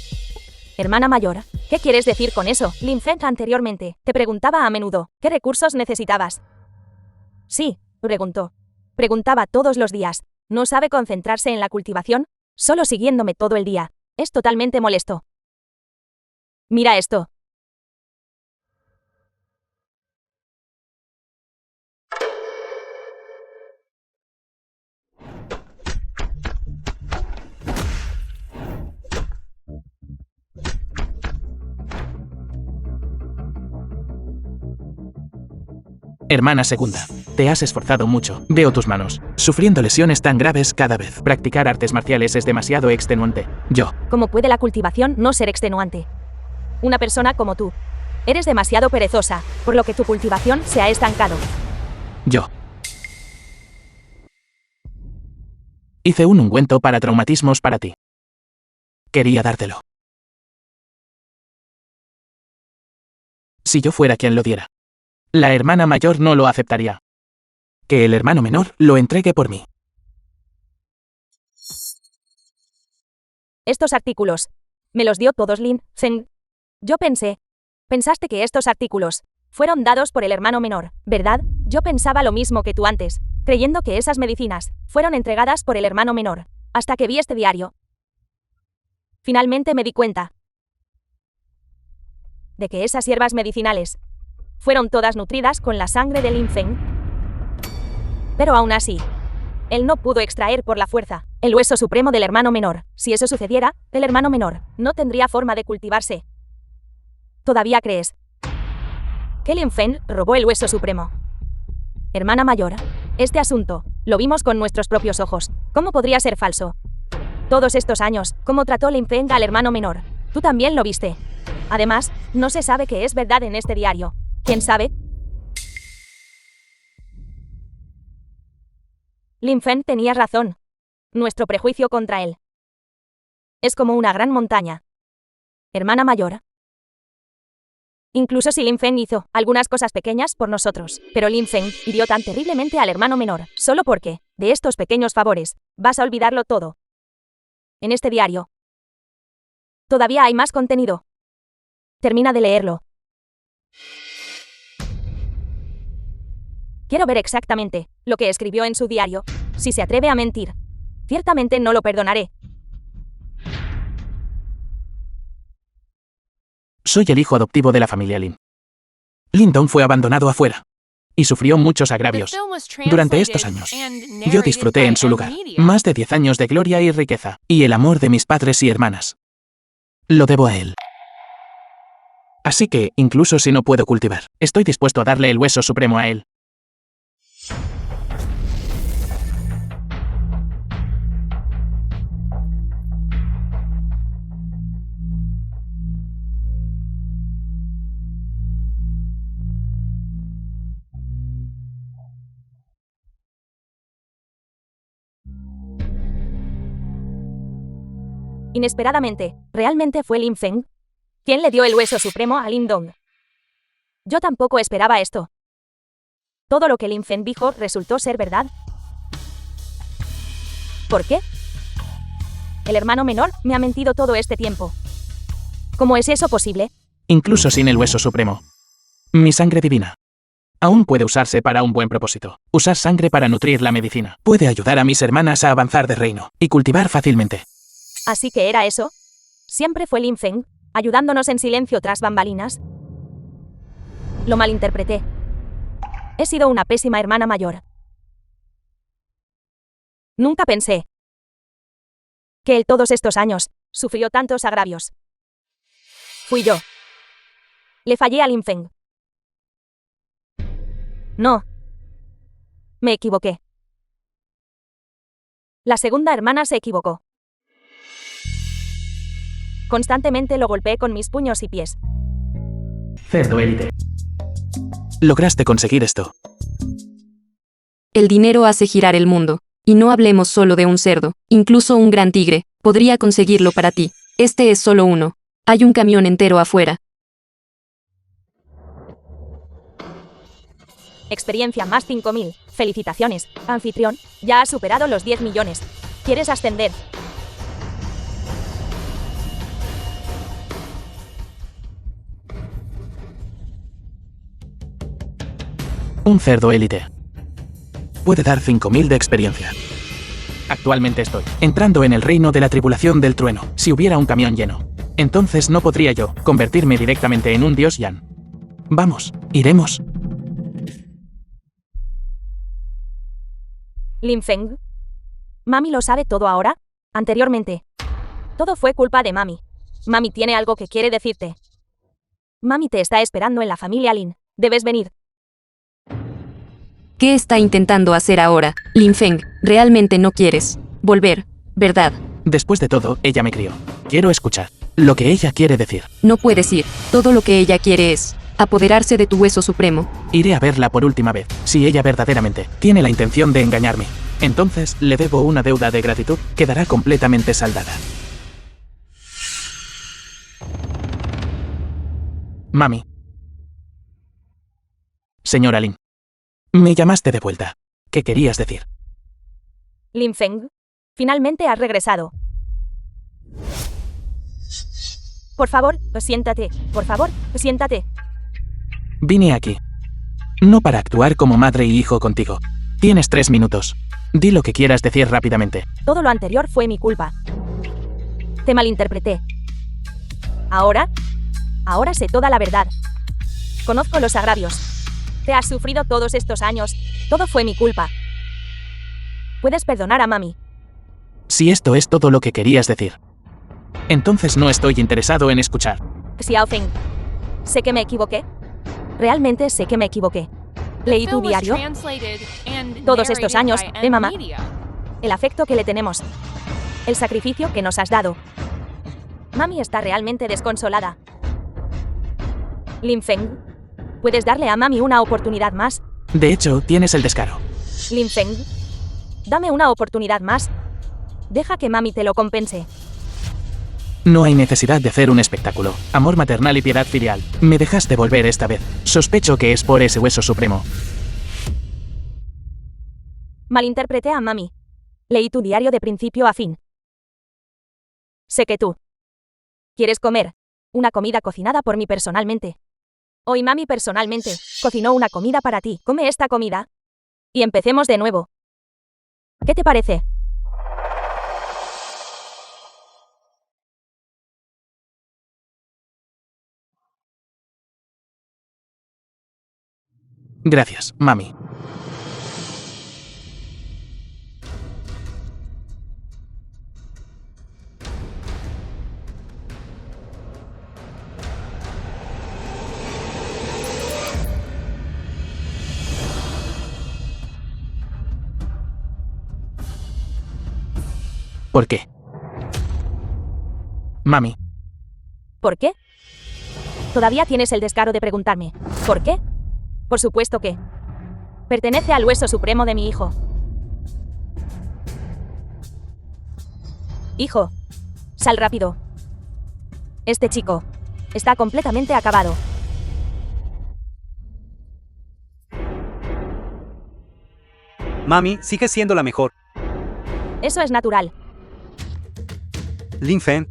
Hermana mayor, ¿qué quieres decir con eso? Lin Feng anteriormente te preguntaba a menudo, ¿qué recursos necesitabas? Sí, preguntó. Preguntaba todos los días. ¿No sabe concentrarse en la cultivación? Solo siguiéndome todo el día. Es totalmente molesto. Mira esto. Hermana segunda, te has esforzado mucho. Veo tus manos, sufriendo lesiones tan graves cada vez. Practicar artes marciales es demasiado extenuante. Yo. ¿Cómo puede la cultivación no ser extenuante? Una persona como tú. Eres demasiado perezosa, por lo que tu cultivación se ha estancado. Yo. Hice un ungüento para traumatismos para ti. Quería dártelo. Si yo fuera quien lo diera. La hermana mayor no lo aceptaría. Que el hermano menor lo entregue por mí. Estos artículos. Me los dio todos Lin Feng. Yo pensaste que estos artículos fueron dados por el hermano menor, ¿verdad? Yo pensaba lo mismo que tú antes, creyendo que esas medicinas fueron entregadas por el hermano menor, hasta que vi este diario. Finalmente me di cuenta de que esas hierbas medicinales fueron todas nutridas con la sangre de Lin Feng. Pero aún así, él no pudo extraer por la fuerza el hueso supremo del hermano menor. Si eso sucediera, el hermano menor no tendría forma de cultivarse. ¿Todavía crees que Lin Feng robó el hueso supremo? Hermana mayor, este asunto lo vimos con nuestros propios ojos. ¿Cómo podría ser falso? Todos estos años, ¿cómo trató Lin Feng al hermano menor? Tú también lo viste. Además, no se sabe qué es verdad en este diario. ¿Quién sabe? Lin Feng tenía razón. Nuestro prejuicio contra él es como una gran montaña. Hermana mayor. Incluso si Lin Feng hizo algunas cosas pequeñas por nosotros, pero Lin Feng hirió tan terriblemente al hermano menor, solo porque, de estos pequeños favores, vas a olvidarlo todo. En este diario todavía hay más contenido. Termina de leerlo. Quiero ver exactamente lo que escribió en su diario. Si se atreve a mentir, ciertamente no lo perdonaré. Soy el hijo adoptivo de la familia Lin. Lyndon fue abandonado afuera y sufrió muchos agravios durante estos años. Yo disfruté en su lugar más de 10 años de gloria y riqueza, y el amor de mis padres y hermanas. Lo debo a él. Así que, incluso si no puedo cultivar, estoy dispuesto a darle el hueso supremo a él. Inesperadamente, ¿realmente fue Lin Feng? ¿Quién le dio el hueso supremo a Lin Dong? Yo tampoco esperaba esto. Todo lo que Lin Feng dijo resultó ser verdad. ¿Por qué? El hermano menor me ha mentido todo este tiempo. ¿Cómo es eso posible? Incluso sin el hueso supremo. Mi sangre divina aún puede usarse para un buen propósito. Usar sangre para nutrir la medicina puede ayudar a mis hermanas a avanzar de reino y cultivar fácilmente. ¿Así que era eso? ¿Siempre fue Lin Feng, ayudándonos en silencio tras bambalinas? Lo malinterpreté. He sido una pésima hermana mayor. Nunca pensé que él todos estos años sufrió tantos agravios. Fui yo. Le fallé a Lin Feng. No. Me equivoqué. La segunda hermana se equivocó. Constantemente lo golpeé con mis puños y pies. Cerdo élite. Lograste conseguir esto. El dinero hace girar el mundo. Y no hablemos solo de un cerdo, incluso un gran tigre podría conseguirlo para ti. Este es solo uno. Hay un camión entero afuera. Experiencia más 5000. Felicitaciones, anfitrión. Ya has superado los 10 millones. ¿Quieres ascender? Un cerdo élite puede dar 5000 de experiencia. Actualmente estoy entrando en el reino de la tribulación del trueno. Si hubiera un camión lleno, entonces no podría yo convertirme directamente en un dios Yan. Vamos, iremos. Lin Feng. ¿Mami lo sabe todo ahora? Anteriormente. Todo fue culpa de Mami. Mami tiene algo que quiere decirte. Mami te está esperando en la familia Lin. Debes venir. ¿Qué está intentando hacer ahora, Lin Feng? Realmente no quieres volver, ¿verdad? Después de todo, ella me crió. Quiero escuchar lo que ella quiere decir. No puedes ir. Todo lo que ella quiere es apoderarse de tu hueso supremo. Iré a verla por última vez. Si ella verdaderamente tiene la intención de engañarme, entonces le debo una deuda de gratitud. Quedará completamente saldada. Mami. Señora Lin. Me llamaste de vuelta. ¿Qué querías decir? Lin Feng. Finalmente has regresado. Por favor, siéntate. Por favor, siéntate. Vine aquí. No para actuar como madre y hijo contigo. Tienes 3 minutos. Di lo que quieras decir rápidamente. Todo lo anterior fue mi culpa. Te malinterpreté. Ahora sé toda la verdad. Conozco los agravios. Te has sufrido todos estos años. Todo fue mi culpa. Puedes perdonar a Mami. Si esto es todo lo que querías decir, entonces no estoy interesado en escuchar. Xiao Feng. Sé que me equivoqué. Realmente sé que me equivoqué. Leí tu diario. Todos estos años, mamá. El afecto que le tenemos. El sacrificio que nos has dado. Mami está realmente desconsolada. Lin Feng. ¿Puedes darle a Mami una oportunidad más? De hecho, tienes el descaro. Lin Feng. Dame una oportunidad más. Deja que Mami te lo compense. No hay necesidad de hacer un espectáculo. Amor maternal y piedad filial. Me dejaste volver esta vez. Sospecho que es por ese hueso supremo. Malinterpreté a Mami. Leí tu diario de principio a fin. Sé que tú quieres comer una comida cocinada por mí personalmente. Hoy Mami personalmente cocinó una comida para ti. Come esta comida y empecemos de nuevo. ¿Qué te parece? Gracias, Mami. ¿Por qué? Mami, ¿Por qué? Todavía tienes el descaro de preguntarme. ¿Por qué? Por supuesto que pertenece al hueso supremo de mi hijo. Hijo, sal rápido. Este chico está completamente acabado. Mami, sigue siendo la mejor. Eso es natural. Lin Feng.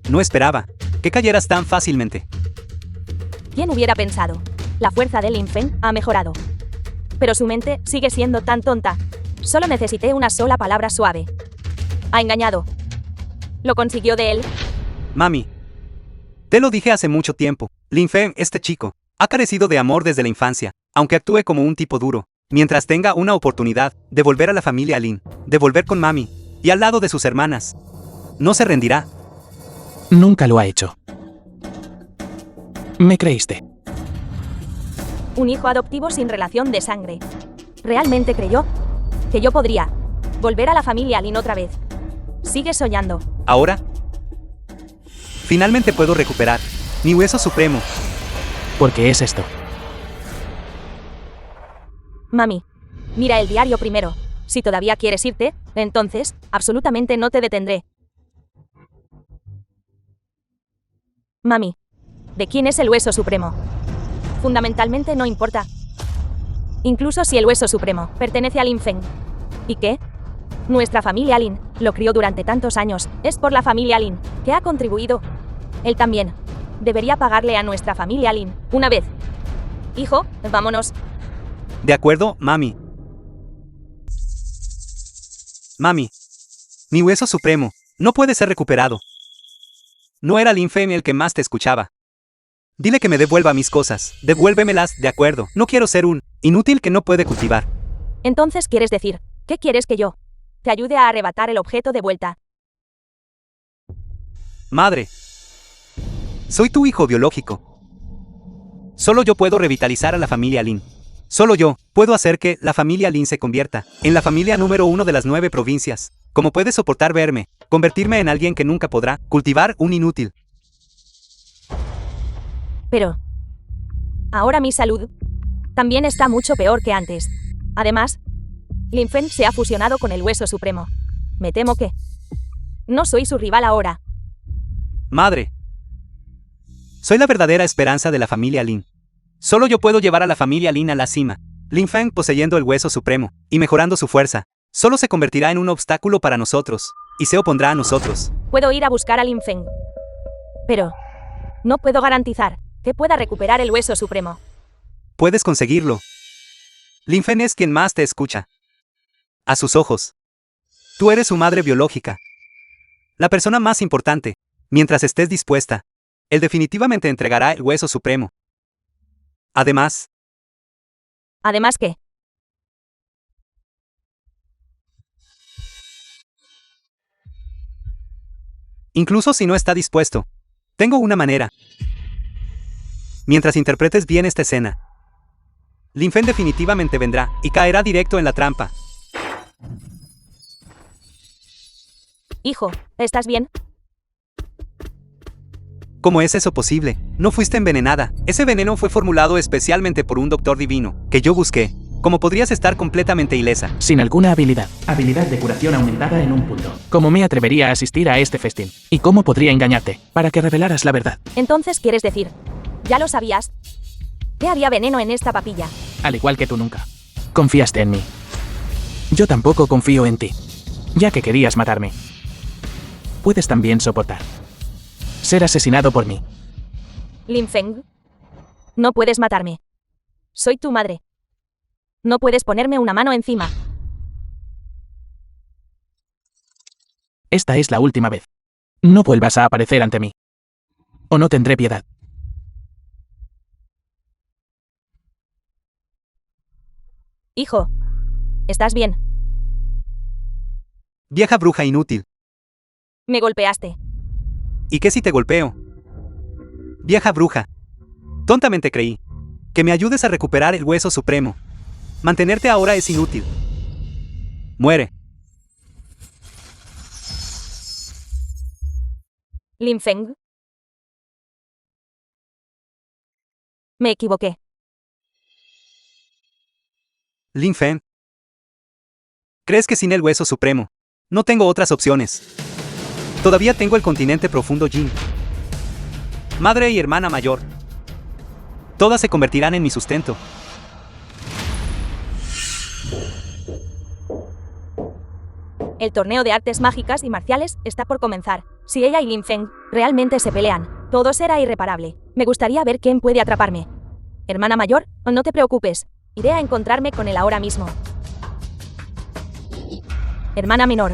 No esperaba que cayeras tan fácilmente. ¿Quién hubiera pensado? La fuerza de Lin Feng ha mejorado. Pero su mente sigue siendo tan tonta. Solo necesité una sola palabra suave. Ha engañado. Lo consiguió de él. Mami. Te lo dije hace mucho tiempo. Lin Feng, este chico, ha carecido de amor desde la infancia, aunque actúe como un tipo duro. Mientras tenga una oportunidad de volver a la familia Lin, de volver con mami, y al lado de sus hermanas, no se rendirá. nunca lo ha hecho. Me creíste. Un hijo adoptivo sin relación de sangre. ¿Realmente creyó que yo podría volver a la familia Lin otra vez? Sigue soñando. Ahora, finalmente puedo recuperar mi hueso supremo. ¿Por qué es esto? Mami, mira el diario primero. Si todavía quieres irte, entonces, absolutamente no te detendré. Mami, ¿de quién es el hueso supremo? Fundamentalmente no importa. Incluso si el hueso supremo pertenece a Lin Feng. ¿Y qué? Nuestra familia Lin lo crió durante tantos años. Es por la familia Lin que ha contribuido. Él también debería pagarle a nuestra familia Lin una vez. Hijo, vámonos. De acuerdo, mami. Mami, mi hueso supremo no puede ser recuperado. No era Lin Feng el que más te escuchaba. Dile que me devuelva mis cosas. Devuélvemelas, de acuerdo. No quiero ser un inútil que no puede cultivar. Entonces, ¿quieres decir? ¿Qué quieres que yo te ayude a arrebatar el objeto de vuelta? Madre, soy tu hijo biológico. Solo yo puedo revitalizar a la familia Lin. Solo yo puedo hacer que la familia Lin se convierta en la familia número 1 de las 9 provincias. ¿Cómo puedes soportar verme convertirme en alguien que nunca podrá cultivar un inútil? Pero ahora mi salud también está mucho peor que antes. Además, Lin Feng se ha fusionado con el hueso supremo. Me temo que no soy su rival ahora. Madre, soy la verdadera esperanza de la familia Lin. Solo yo puedo llevar a la familia Lin a la cima. Lin Feng poseyendo el hueso supremo y mejorando su fuerza, solo se convertirá en un obstáculo para nosotros, y se opondrá a nosotros. Puedo ir a buscar a Lin Feng, pero no puedo garantizar que pueda recuperar el hueso supremo. Puedes conseguirlo. Lin Feng es quien más te escucha. A sus ojos. Tú eres su madre biológica. La persona más importante. Mientras estés dispuesta, él definitivamente entregará el hueso supremo. Además. ¿Además qué? Incluso si no está dispuesto, tengo una manera. Mientras interpretes bien esta escena, Lin Feng definitivamente vendrá y caerá directo en la trampa. Hijo, ¿estás bien? ¿Cómo es eso posible? No fuiste envenenada. Ese veneno fue formulado especialmente por un doctor divino, que yo busqué. ¿Cómo podrías estar completamente ilesa? Sin alguna habilidad. Habilidad de curación aumentada en un punto. ¿Cómo me atrevería a asistir a este festín? ¿Y cómo podría engañarte? Para que revelaras la verdad. Entonces, ¿quieres decir? ¿Ya lo sabías? ¿Que había veneno en esta papilla? Al igual que tú nunca confiaste en mí. Yo tampoco confío en ti, ya que querías matarme. Puedes también soportar ser asesinado por mí. Lin Feng, no puedes matarme. Soy tu madre. No puedes ponerme una mano encima. Esta es la última vez. No vuelvas a aparecer ante mí, o no tendré piedad. Hijo, ¿estás bien? Vieja bruja inútil. Me golpeaste. ¿Y qué si te golpeo? Vieja bruja. Tontamente creí que me ayudes a recuperar el hueso supremo. Mantenerte ahora es inútil. Muere. Lin Feng. Me equivoqué. Lin Feng. ¿Crees que sin el hueso supremo no tengo otras opciones? Todavía tengo el continente profundo Jin. Madre y hermana mayor. Todas se convertirán en mi sustento. El torneo de artes mágicas y marciales está por comenzar. Si ella y Lin Feng realmente se pelean, todo será irreparable. Me gustaría ver quién puede atraparme. Hermana mayor, no te preocupes. Iré a encontrarme con él ahora mismo. Hermana menor.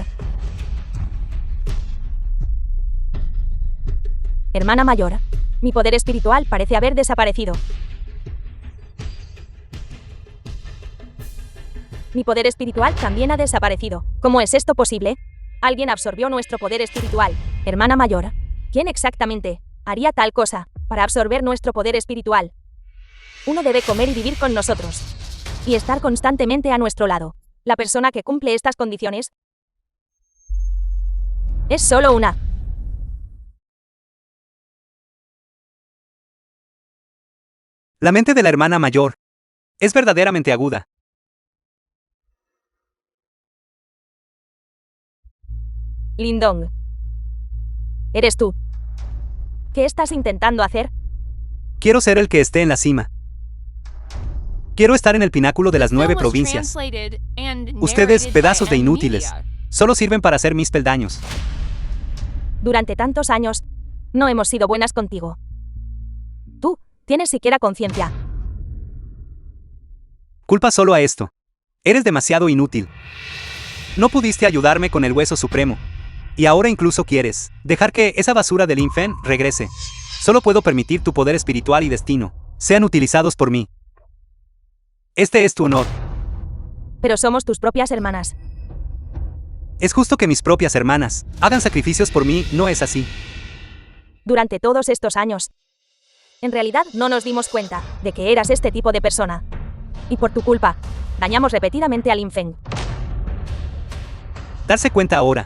Hermana mayor. Mi poder espiritual parece haber desaparecido. Mi poder espiritual también ha desaparecido. ¿Cómo es esto posible? Alguien absorbió nuestro poder espiritual. Hermana mayor. ¿Quién exactamente haría tal cosa para absorber nuestro poder espiritual? Uno debe comer y vivir con nosotros. Y estar constantemente a nuestro lado. La persona que cumple estas condiciones es solo una. La mente de la hermana mayor es verdaderamente aguda. Lindong. ¿Eres tú? ¿Qué estás intentando hacer? Quiero ser el que esté en la cima. Quiero estar en el pináculo de las 9 provincias. Ustedes, pedazos de inútiles, solo sirven para hacer mis peldaños. Durante tantos años, no hemos sido buenas contigo. Tú, ¿tienes siquiera conciencia? Culpa solo a esto. Eres demasiado inútil. No pudiste ayudarme con el hueso supremo. Y ahora incluso quieres dejar que esa basura de Lin Feng regrese. Solo puedo permitir tu poder espiritual y destino sean utilizados por mí. Este es tu honor. Pero somos tus propias hermanas. Es justo que mis propias hermanas hagan sacrificios por mí, ¿no es así? Durante todos estos años, en realidad no nos dimos cuenta de que eras este tipo de persona. Y por tu culpa, dañamos repetidamente a Lin Feng. Darse cuenta ahora.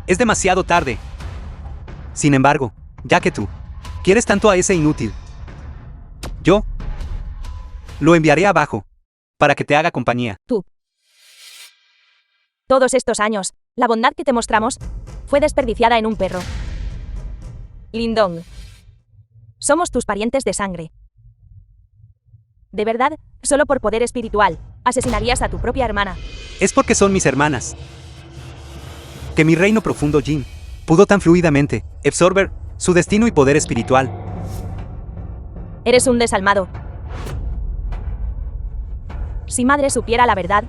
Es demasiado tarde. Sin embargo, ya que tú quieres tanto a ese inútil, yo lo enviaré abajo para que te haga compañía. Tú. Todos estos años, la bondad que te mostramos fue desperdiciada en un perro. Lindong. Somos tus parientes de sangre. De verdad, solo por poder espiritual, asesinarías a tu propia hermana. Es porque son mis hermanas. Que mi reino profundo Jin pudo tan fluidamente absorber su destino y poder espiritual. Eres un desalmado. Si madre supiera la verdad,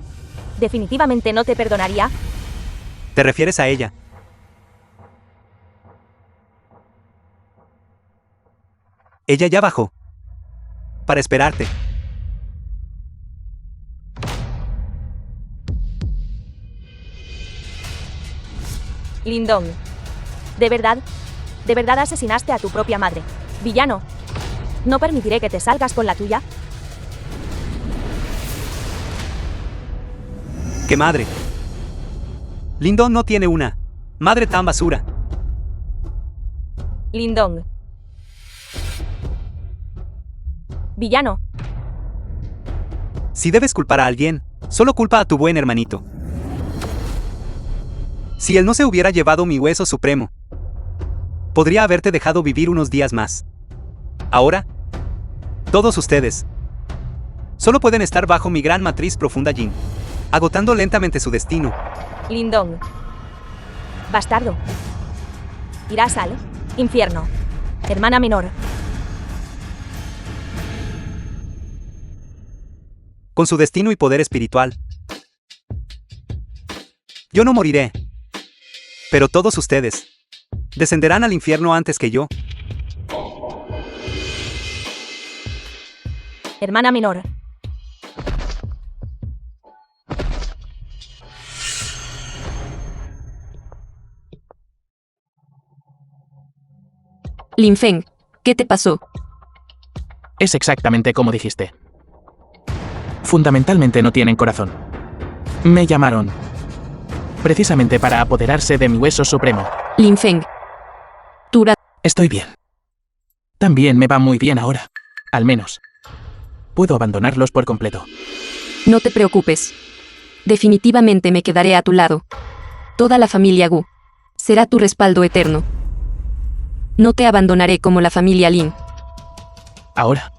definitivamente no te perdonaría. ¿Te refieres a ella? Ella ya bajó para esperarte. Lindong. ¿De verdad asesinaste a tu propia madre? Villano. No permitiré que te salgas con la tuya. ¿Qué madre? Lindong no tiene una madre tan basura. Lindong. Villano. Si debes culpar a alguien, solo culpa a tu buen hermanito. Si él no se hubiera llevado mi hueso supremo, podría haberte dejado vivir unos días más. Ahora, todos ustedes solo pueden estar bajo mi gran matriz profunda Jin, agotando lentamente su destino. Lindong. Bastardo. Irás al infierno. Hermana menor. Con su destino y poder espiritual. Yo no moriré. Pero todos ustedes descenderán al infierno antes que yo. Hermana menor. Lin Feng, ¿qué te pasó? Es exactamente como dijiste. Fundamentalmente no tienen corazón. Me llamaron precisamente para apoderarse de mi hueso supremo. Lin Feng, Estoy bien. También me va muy bien ahora. Al menos. Puedo abandonarlos por completo. No te preocupes. Definitivamente me quedaré a tu lado. Toda la familia Gu será tu respaldo eterno. No te abandonaré como la familia Lin. Ahora.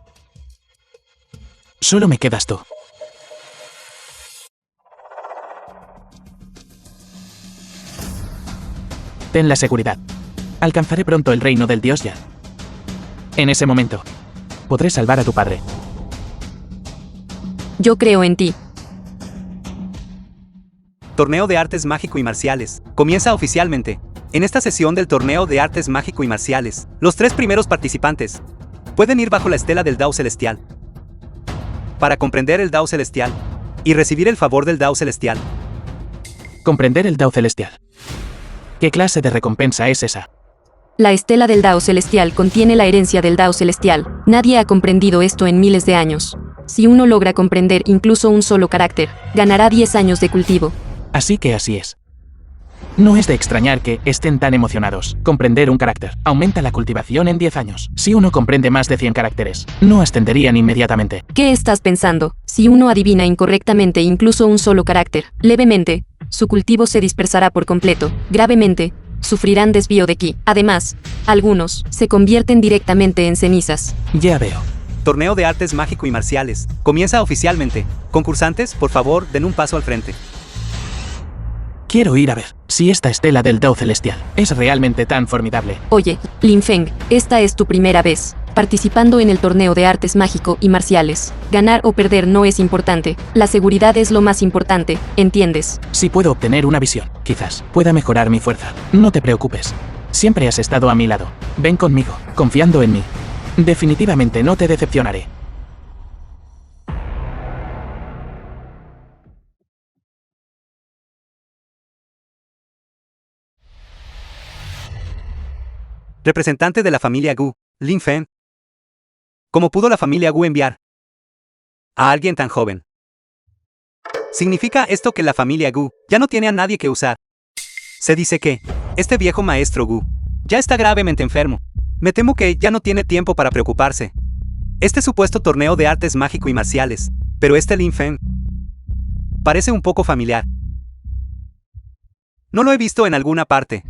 Solo me quedas tú. Ten la seguridad. Alcanzaré pronto el reino del dios Yan. En ese momento, podré salvar a tu padre. Yo creo en ti. Torneo de Artes Mágico y Marciales. Comienza oficialmente. En esta sesión del Torneo de Artes Mágico y Marciales, los 3 primeros participantes pueden ir bajo la estela del Dao Celestial para comprender el Dao Celestial y recibir el favor del Dao Celestial. Comprender el Dao Celestial. ¿Qué clase de recompensa es esa? La estela del Dao Celestial contiene la herencia del Dao Celestial. Nadie ha comprendido esto en miles de años. Si uno logra comprender incluso un solo carácter, ganará 10 años de cultivo. Así que así es. No es de extrañar que estén tan emocionados. Comprender un carácter aumenta la cultivación en 10 años. Si uno comprende más de 100 caracteres, no ascenderían inmediatamente. ¿Qué estás pensando? Si uno adivina incorrectamente incluso un solo carácter, levemente, su cultivo se dispersará por completo. Gravemente, sufrirán desvío de ki. Además, algunos se convierten directamente en cenizas. Ya veo. Torneo de Artes Mágico y Marciales. Comienza oficialmente. Concursantes, por favor, den un paso al frente. Quiero ir a ver si esta estela del Dao Celestial es realmente tan formidable. Oye, Lin Feng, esta es tu primera vez participando en el torneo de artes mágico y marciales. Ganar o perder no es importante. La seguridad es lo más importante, ¿entiendes? Si puedo obtener una visión, quizás pueda mejorar mi fuerza. No te preocupes. Siempre has estado a mi lado. Ven conmigo, confiando en mí. Definitivamente no te decepcionaré. Representante de la familia Gu, Lin Feng. ¿Cómo pudo la familia Gu enviar a alguien tan joven? ¿Significa esto que la familia Gu ya no tiene a nadie que usar? Se dice que este viejo maestro Gu ya está gravemente enfermo. Me temo que ya no tiene tiempo para preocuparse. Este supuesto torneo de artes mágico y marciales, pero este Lin Feng parece un poco familiar. No lo he visto en alguna parte.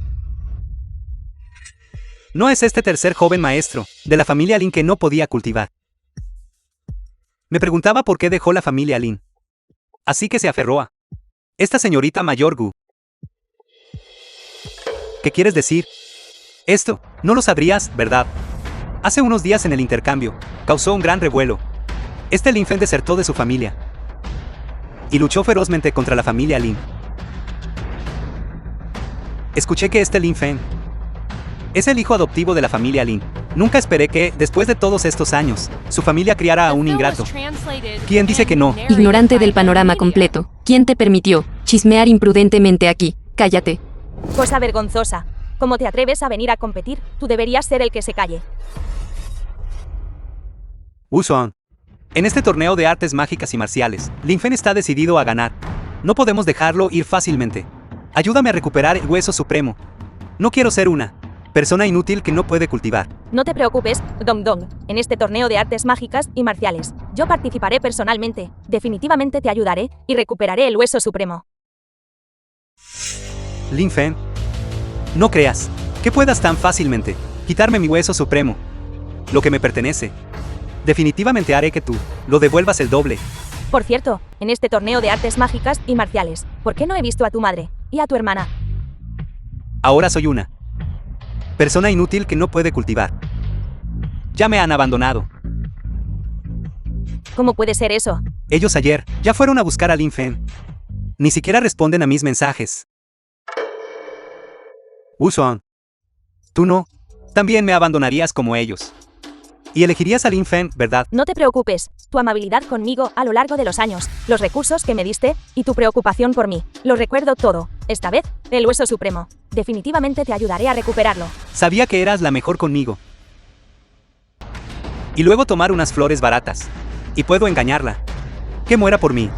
¿No es este tercer joven maestro de la familia Lin que no podía cultivar? Me preguntaba por qué dejó la familia Lin. Así que se aferró a esta señorita mayor Gu. ¿Qué quieres decir? Esto, no lo sabrías, ¿verdad? Hace unos días en el intercambio, causó un gran revuelo. Este Lin Feng desertó de su familia y luchó ferozmente contra la familia Lin. Escuché que este Lin Feng es el hijo adoptivo de la familia Lin. Nunca esperé que, después de todos estos años, su familia criara a un ingrato. ¿Quién dice que no? Ignorante del panorama completo. ¿Quién te permitió chismear imprudentemente aquí? Cállate. Cosa vergonzosa. ¿Cómo te atreves a venir a competir? Tú deberías ser el que se calle. Wuzong. En este torneo de artes mágicas y marciales, Lin Feng está decidido a ganar. No podemos dejarlo ir fácilmente. Ayúdame a recuperar el hueso supremo. No quiero ser una persona inútil que no puede cultivar. No te preocupes, Dong Dong, en este torneo de artes mágicas y marciales. Yo participaré personalmente. Definitivamente te ayudaré y recuperaré el hueso supremo. Lin Feng, no creas que puedas tan fácilmente quitarme mi hueso supremo, lo que me pertenece. Definitivamente haré que tú lo devuelvas el doble. Por cierto, en este torneo de artes mágicas y marciales, ¿por qué no he visto a tu madre y a tu hermana? Ahora soy una persona inútil que no puede cultivar. Ya me han abandonado. ¿Cómo puede ser eso? Ellos ayer ya fueron a buscar a Lin Feng. Ni siquiera responden a mis mensajes. Wuzong, tú no, también me abandonarías como ellos. Y elegirías a Lin Feng, ¿verdad? No te preocupes, tu amabilidad conmigo a lo largo de los años, los recursos que me diste y tu preocupación por mí, lo recuerdo todo. Esta vez, el hueso supremo. Definitivamente te ayudaré a recuperarlo. Sabía que eras la mejor conmigo. Y luego tomar unas flores baratas. Y puedo engañarla. Que muera por mí.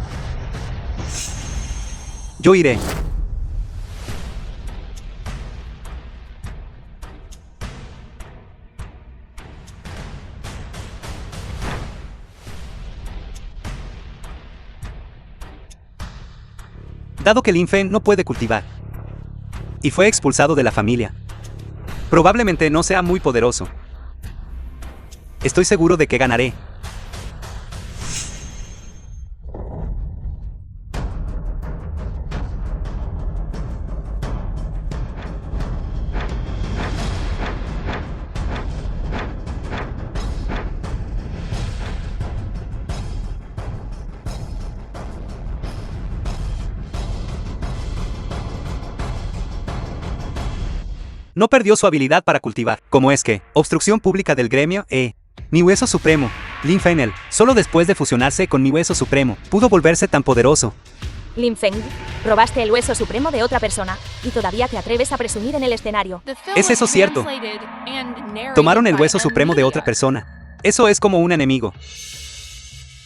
Yo iré. dado que Lin Feng no puede cultivar. Y fue expulsado de la familia. Probablemente no sea muy poderoso. Estoy seguro de que ganaré. No perdió su habilidad para cultivar. ¿Cómo es que? Obstrucción pública del gremio, Mi hueso supremo, Lin Feng, solo después de fusionarse con mi hueso supremo, pudo volverse tan poderoso. Lin Feng, robaste el hueso supremo de otra persona, y todavía te atreves a presumir en el escenario. ¿Es eso cierto? Tomaron el hueso supremo de otra persona. Eso es como un enemigo.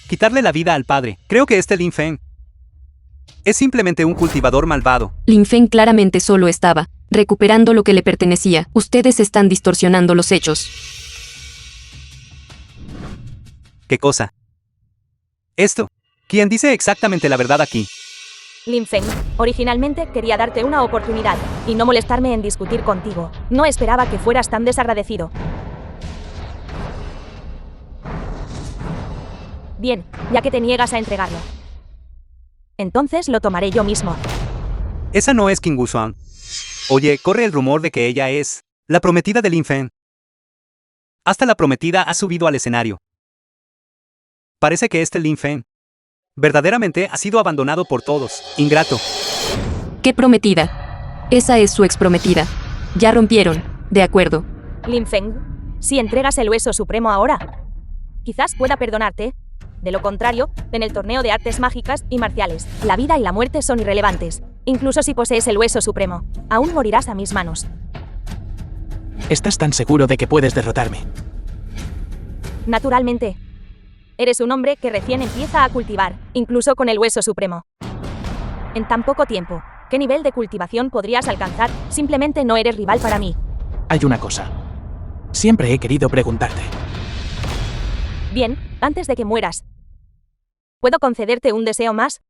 Quitarle la vida al padre. Creo que este Lin Feng es simplemente un cultivador malvado. Lin Feng claramente solo estaba recuperando lo que le pertenecía. Ustedes están distorsionando los hechos. ¿Qué cosa? Esto. ¿Quién dice exactamente la verdad aquí? Lin Feng, originalmente quería darte una oportunidad y no molestarme en discutir contigo. No esperaba que fueras tan desagradecido. Bien, ya que te niegas a entregarlo. Entonces lo tomaré yo mismo. Esa no es King Wusuan. Oye, corre el rumor de que ella es la prometida de Lin Feng. Hasta la prometida ha subido al escenario. Parece que este Lin Feng verdaderamente ha sido abandonado por todos. Ingrato. ¿Qué prometida? Esa es su exprometida. Ya rompieron, de acuerdo. Lin Feng, si entregas el hueso supremo ahora, quizás pueda perdonarte. De lo contrario, en el torneo de artes mágicas y marciales, la vida y la muerte son irrelevantes. Incluso si posees el hueso supremo, aún morirás a mis manos. ¿Estás tan seguro de que puedes derrotarme? Naturalmente. Eres un hombre que recién empieza a cultivar, incluso con el hueso supremo. En tan poco tiempo, ¿qué nivel de cultivación podrías alcanzar? Simplemente no eres rival para mí. Hay una cosa. Siempre he querido preguntarte. Bien, antes de que mueras, ¿puedo concederte un deseo más?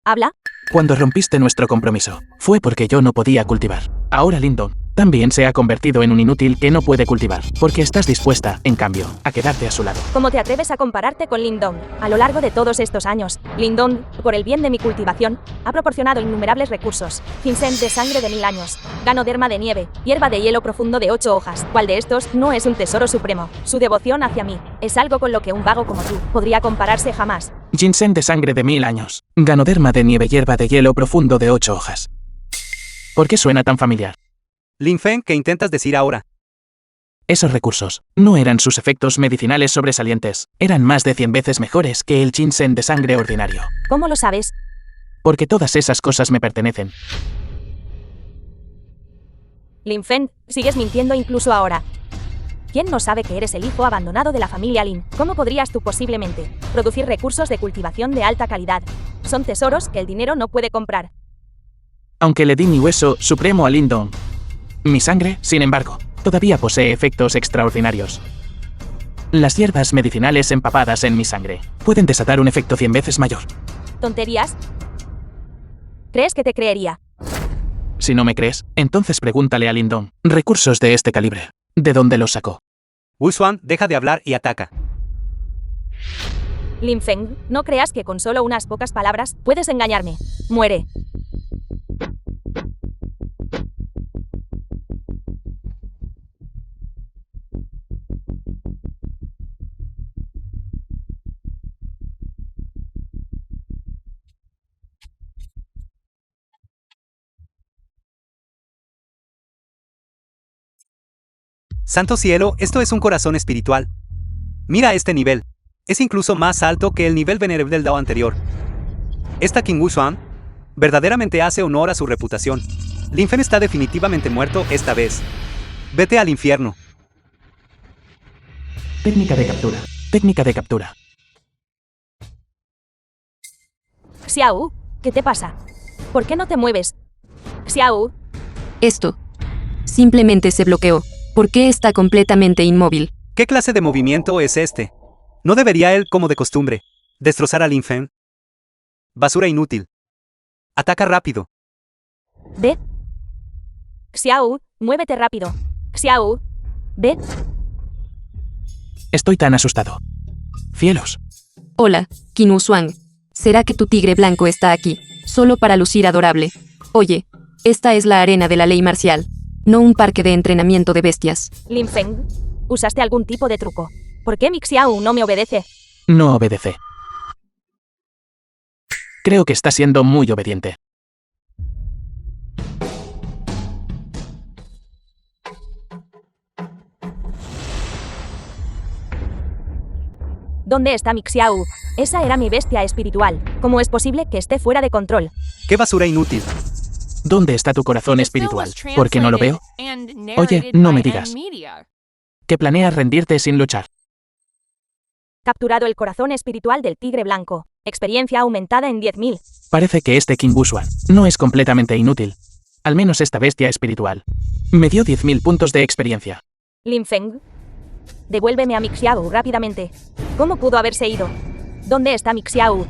¿Habla? Cuando rompiste nuestro compromiso, fue porque yo no podía cultivar. Ahora Lindon también se ha convertido en un inútil que no puede cultivar, porque estás dispuesta, en cambio, a quedarte a su lado. ¿Cómo te atreves a compararte con Lin Dong? A lo largo de todos estos años, Lin Dong, por el bien de mi cultivación, ha proporcionado innumerables recursos. Ginseng de sangre de 1000 años, ganoderma de nieve, hierba de hielo profundo de 8 hojas. ¿Cuál de estos no es un tesoro supremo? Su devoción hacia mí es algo con lo que un vago como tú podría compararse jamás. Ginseng de sangre de 1000 años, ganoderma de nieve, hierba de hielo profundo de 8 hojas. ¿Por qué suena tan familiar? Lin Feng, ¿qué intentas decir ahora? Esos recursos no eran sus efectos medicinales sobresalientes, eran más de 100 veces mejores que el ginseng de sangre ordinario. ¿Cómo lo sabes? Porque todas esas cosas me pertenecen. Lin Feng, sigues mintiendo incluso ahora. ¿Quién no sabe que eres el hijo abandonado de la familia Lin? ¿Cómo podrías tú posiblemente producir recursos de cultivación de alta calidad? Son tesoros que el dinero no puede comprar. Aunque le di mi hueso supremo a Lindon, mi sangre, sin embargo, todavía posee efectos extraordinarios. Las hierbas medicinales empapadas en mi sangre pueden desatar un efecto 100 veces mayor. ¿Tonterías? ¿Crees que te creería? Si no me crees, entonces pregúntale a Lindon. Recursos de este calibre, ¿de dónde los sacó? Wusuan, deja de hablar y ataca. Lin Feng, no creas que con solo unas pocas palabras puedes engañarme. Muere. Santo cielo, esto es un corazón espiritual. Mira este nivel. Es incluso más alto que el nivel venerable del Dao anterior. Esta King Wusuan verdaderamente hace honor a su reputación. Lin Feng está definitivamente muerto esta vez. Vete al infierno. Técnica de captura. Técnica de captura. Xiao, ¿qué te pasa? ¿Por qué no te mueves? Xiao, Esto simplemente se bloqueó. ¿Por qué está completamente inmóvil? ¿Qué clase de movimiento es este? ¿No debería él, como de costumbre, destrozar a Lin Feng? Basura inútil. Ataca rápido. Ve. Xiao, muévete rápido. Xiao. Ve. Estoy tan asustado. Cielos. Hola, Qin Shuang. ¿Será que tu tigre blanco está aquí, solo para lucir adorable? Oye, esta es la arena de la ley marcial, no un parque de entrenamiento de bestias. Lin Feng, ¿usaste algún tipo de truco? ¿Por qué mi Xiao no me obedece? No obedece. Creo que está siendo muy obediente. ¿Dónde está mi Xiao? Esa era mi bestia espiritual. ¿Cómo es posible que esté fuera de control? ¡Qué basura inútil! ¿Dónde está tu corazón espiritual? ¿Por qué no lo veo? Oye, no me digas. ¿Que planeas rendirte sin luchar? Capturado el corazón espiritual del tigre blanco. Experiencia aumentada en 10.000. Parece que este Qin Wuxuan no es completamente inútil. Al menos esta bestia espiritual. Me dio 10.000 puntos de experiencia. Lin Feng, devuélveme a mi Xiao rápidamente. ¿Cómo pudo haberse ido? ¿Dónde está mi Xiao?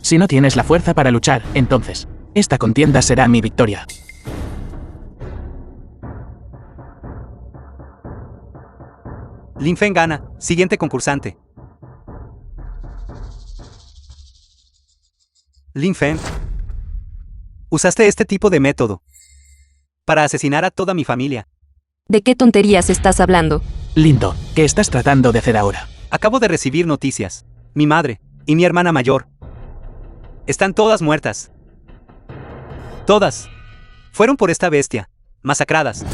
Si no tienes la fuerza para luchar, entonces, esta contienda será mi victoria. Lin Feng gana. Siguiente concursante. Lin Feng. Usaste este tipo de método para asesinar a toda mi familia. ¿De qué tonterías estás hablando? Lindo, ¿qué estás tratando de hacer ahora? Acabo de recibir noticias. Mi madre y mi hermana mayor están todas muertas. Todas. Fueron por esta bestia. Masacradas.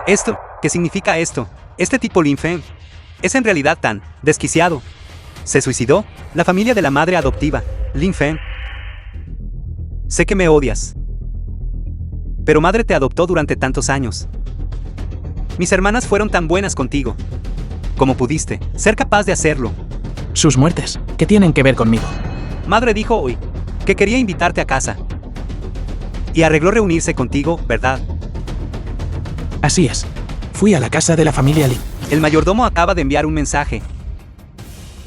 ¿Esto? ¿Qué significa esto? Este tipo Lin Feng es en realidad tan desquiciado. ¿Se suicidó? La familia de la madre adoptiva, Lin Feng. Sé que me odias. Pero madre te adoptó durante tantos años. Mis hermanas fueron tan buenas contigo. Como pudiste ser capaz de hacerlo. Sus muertes, ¿qué tienen que ver conmigo? Madre dijo hoy que quería invitarte a casa. Y arregló reunirse contigo, ¿verdad? Así es. Fui a la casa de la familia Li. El mayordomo acaba de enviar un mensaje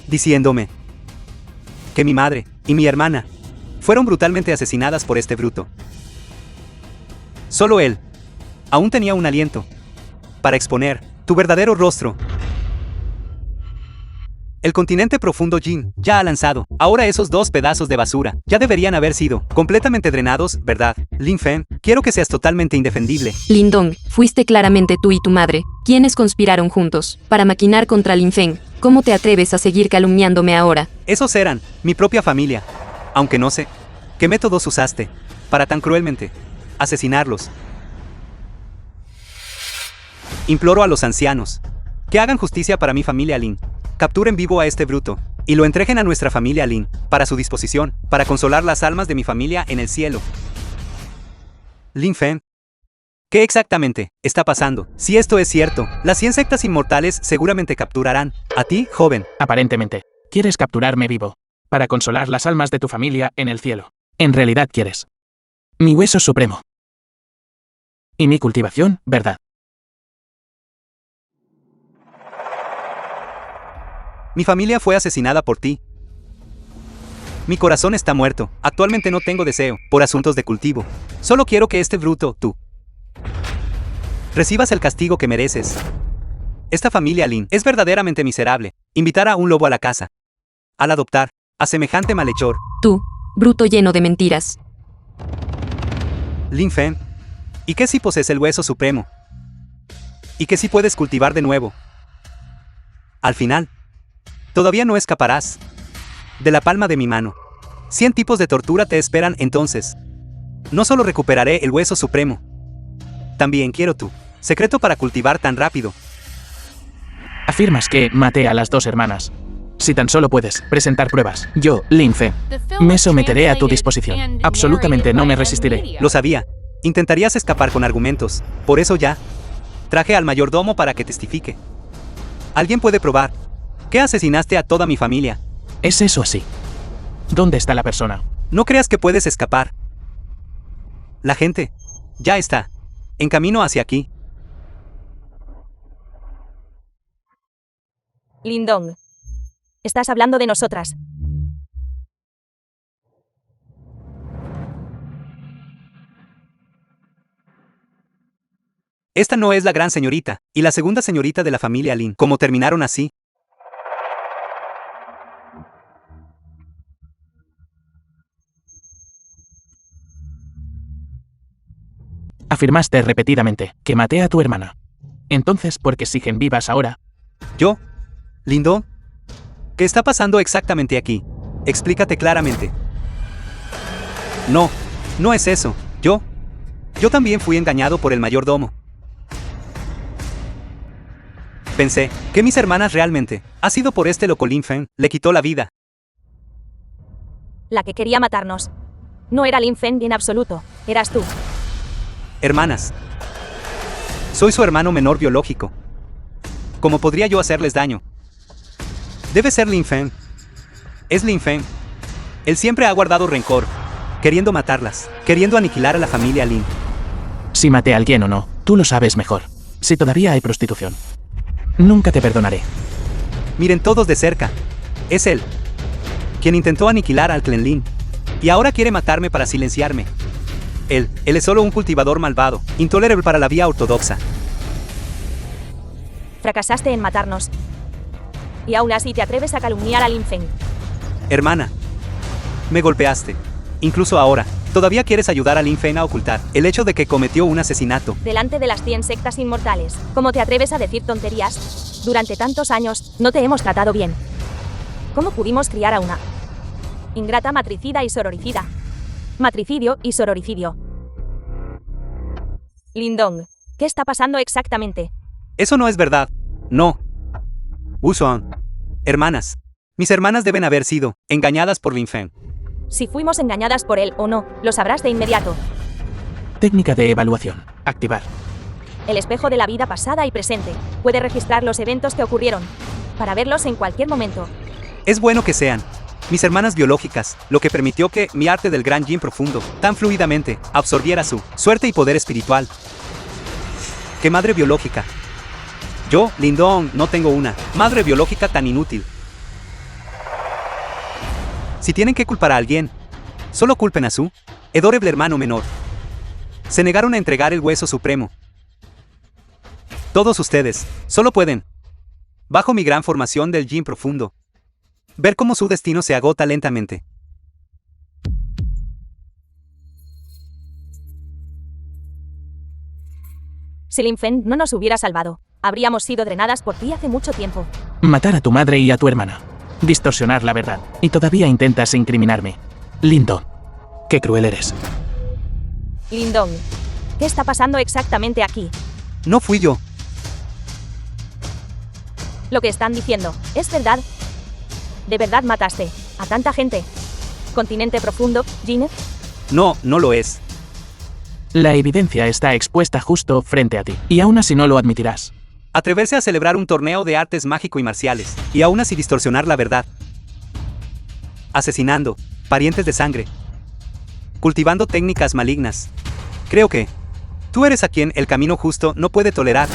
diciéndome que mi madre y mi hermana fueron brutalmente asesinadas por este bruto. Solo él aún tenía un aliento para exponer tu verdadero rostro. El continente profundo Jin ya ha lanzado. Ahora esos dos pedazos de basura ya deberían haber sido completamente drenados, ¿verdad? Lin Feng, quiero que seas totalmente indefendible. Lindong, fuiste claramente tú y tu madre, quienes conspiraron juntos, para maquinar contra Lin Feng. ¿Cómo te atreves a seguir calumniándome ahora? Esos eran mi propia familia. Aunque no sé qué métodos usaste para tan cruelmente asesinarlos. Imploro a los ancianos que hagan justicia para mi familia Lin. Capturen vivo a este bruto y lo entreguen a nuestra familia Lin, para su disposición, para consolar las almas de mi familia en el cielo. Lin Feng, ¿qué exactamente está pasando? Si esto es cierto, las 100 sectas inmortales seguramente capturarán a ti, joven. Aparentemente, quieres capturarme vivo, para consolar las almas de tu familia en el cielo. En realidad quieres mi hueso supremo. Y mi cultivación, ¿verdad? Mi familia fue asesinada por ti. Mi corazón está muerto. Actualmente no tengo deseo por asuntos de cultivo. Solo quiero que este bruto, tú, recibas el castigo que mereces. Esta familia Lin es verdaderamente miserable. Invitar a un lobo a la casa. Al adoptar a semejante malhechor. Tú, bruto lleno de mentiras. Lin Feng, ¿y qué si posees el hueso supremo? ¿Y qué si puedes cultivar de nuevo? Al final, todavía no escaparás de la palma de mi mano. 100 tipos de tortura te esperan entonces. No solo recuperaré el hueso supremo, también quiero tu secreto para cultivar tan rápido. Afirmas que maté a las dos hermanas. Si tan solo puedes presentar pruebas, yo, Lin Feng, me someteré a tu disposición. Absolutamente no me resistiré. Lo sabía. Intentarías escapar con argumentos. Por eso ya traje al mayordomo para que testifique. Alguien puede probar que asesinaste a toda mi familia. ¿Es eso así? ¿Dónde está la persona? No creas que puedes escapar. La gente ya está en camino hacia aquí. Lindong, estás hablando de nosotras. Esta no es la gran señorita, y la segunda señorita de la familia Lin. ¿Cómo terminaron así? Afirmaste repetidamente que maté a tu hermana. Entonces, ¿por qué siguen vivas ahora? ¿Yo? ¿Lindo? ¿Qué está pasando exactamente aquí? Explícate claramente. No, no es eso. Yo también fui engañado por el mayordomo. Pensé que mis hermanas realmente, ha sido por este loco Lin Feng, le quitó la vida. La que quería matarnos. No era Lin Feng en absoluto, eras tú. Hermanas. Soy su hermano menor biológico. ¿Cómo podría yo hacerles daño? Debe ser Lin Feng. Es Lin Feng. Él siempre ha guardado rencor, queriendo matarlas, queriendo aniquilar a la familia Lin. Si maté a alguien o no, tú lo sabes mejor. Si todavía hay prostitución. Nunca te perdonaré. Miren todos de cerca. Es él, quien intentó aniquilar al clan Lin. Y ahora quiere matarme para silenciarme. Él es solo un cultivador malvado, intolerable para la vía ortodoxa. Fracasaste en matarnos. Y aún así te atreves a calumniar a Lin Feng. Hermana, me golpeaste. Incluso ahora, todavía quieres ayudar a Lin Feng a ocultar el hecho de que cometió un asesinato. Delante de las 100 sectas inmortales, ¿cómo te atreves a decir tonterías? Durante tantos años, no te hemos tratado bien. ¿Cómo pudimos criar a una ingrata matricida y sororicida? Matricidio y sororicidio. Lindong, ¿qué está pasando exactamente? Eso no es verdad. No. Wusong. Hermanas. Mis hermanas deben haber sido engañadas por Lin Feng. Si fuimos engañadas por él o no, lo sabrás de inmediato. Técnica de evaluación. Activar. El espejo de la vida pasada y presente puede registrar los eventos que ocurrieron, para verlos en cualquier momento. Es bueno que sean mis hermanas biológicas, lo que permitió que mi arte del gran yin profundo, tan fluidamente, absorbiera su suerte y poder espiritual. ¿Qué madre biológica? Yo, Lindong, no tengo una madre biológica tan inútil. Si tienen que culpar a alguien, solo culpen a su adorable hermano menor. Se negaron a entregar el hueso supremo. Todos ustedes solo pueden, bajo mi gran formación del yin profundo, ver cómo su destino se agota lentamente. Si Lin Feng no nos hubiera salvado, habríamos sido drenadas por ti hace mucho tiempo. Matar a tu madre y a tu hermana. Distorsionar la verdad. Y todavía intentas incriminarme. Lindo. Qué cruel eres. Lindong, ¿qué está pasando exactamente aquí? No fui yo. Lo que están diciendo, ¿es verdad? ¿De verdad mataste a tanta gente? ¿Continente profundo, Jin? No, no lo es. La evidencia está expuesta justo frente a ti. Y aún así no lo admitirás. Atreverse a celebrar un torneo de artes mágico y marciales, y aún así distorsionar la verdad. Asesinando parientes de sangre. Cultivando técnicas malignas. Creo que tú eres a quien el camino justo no puede tolerar.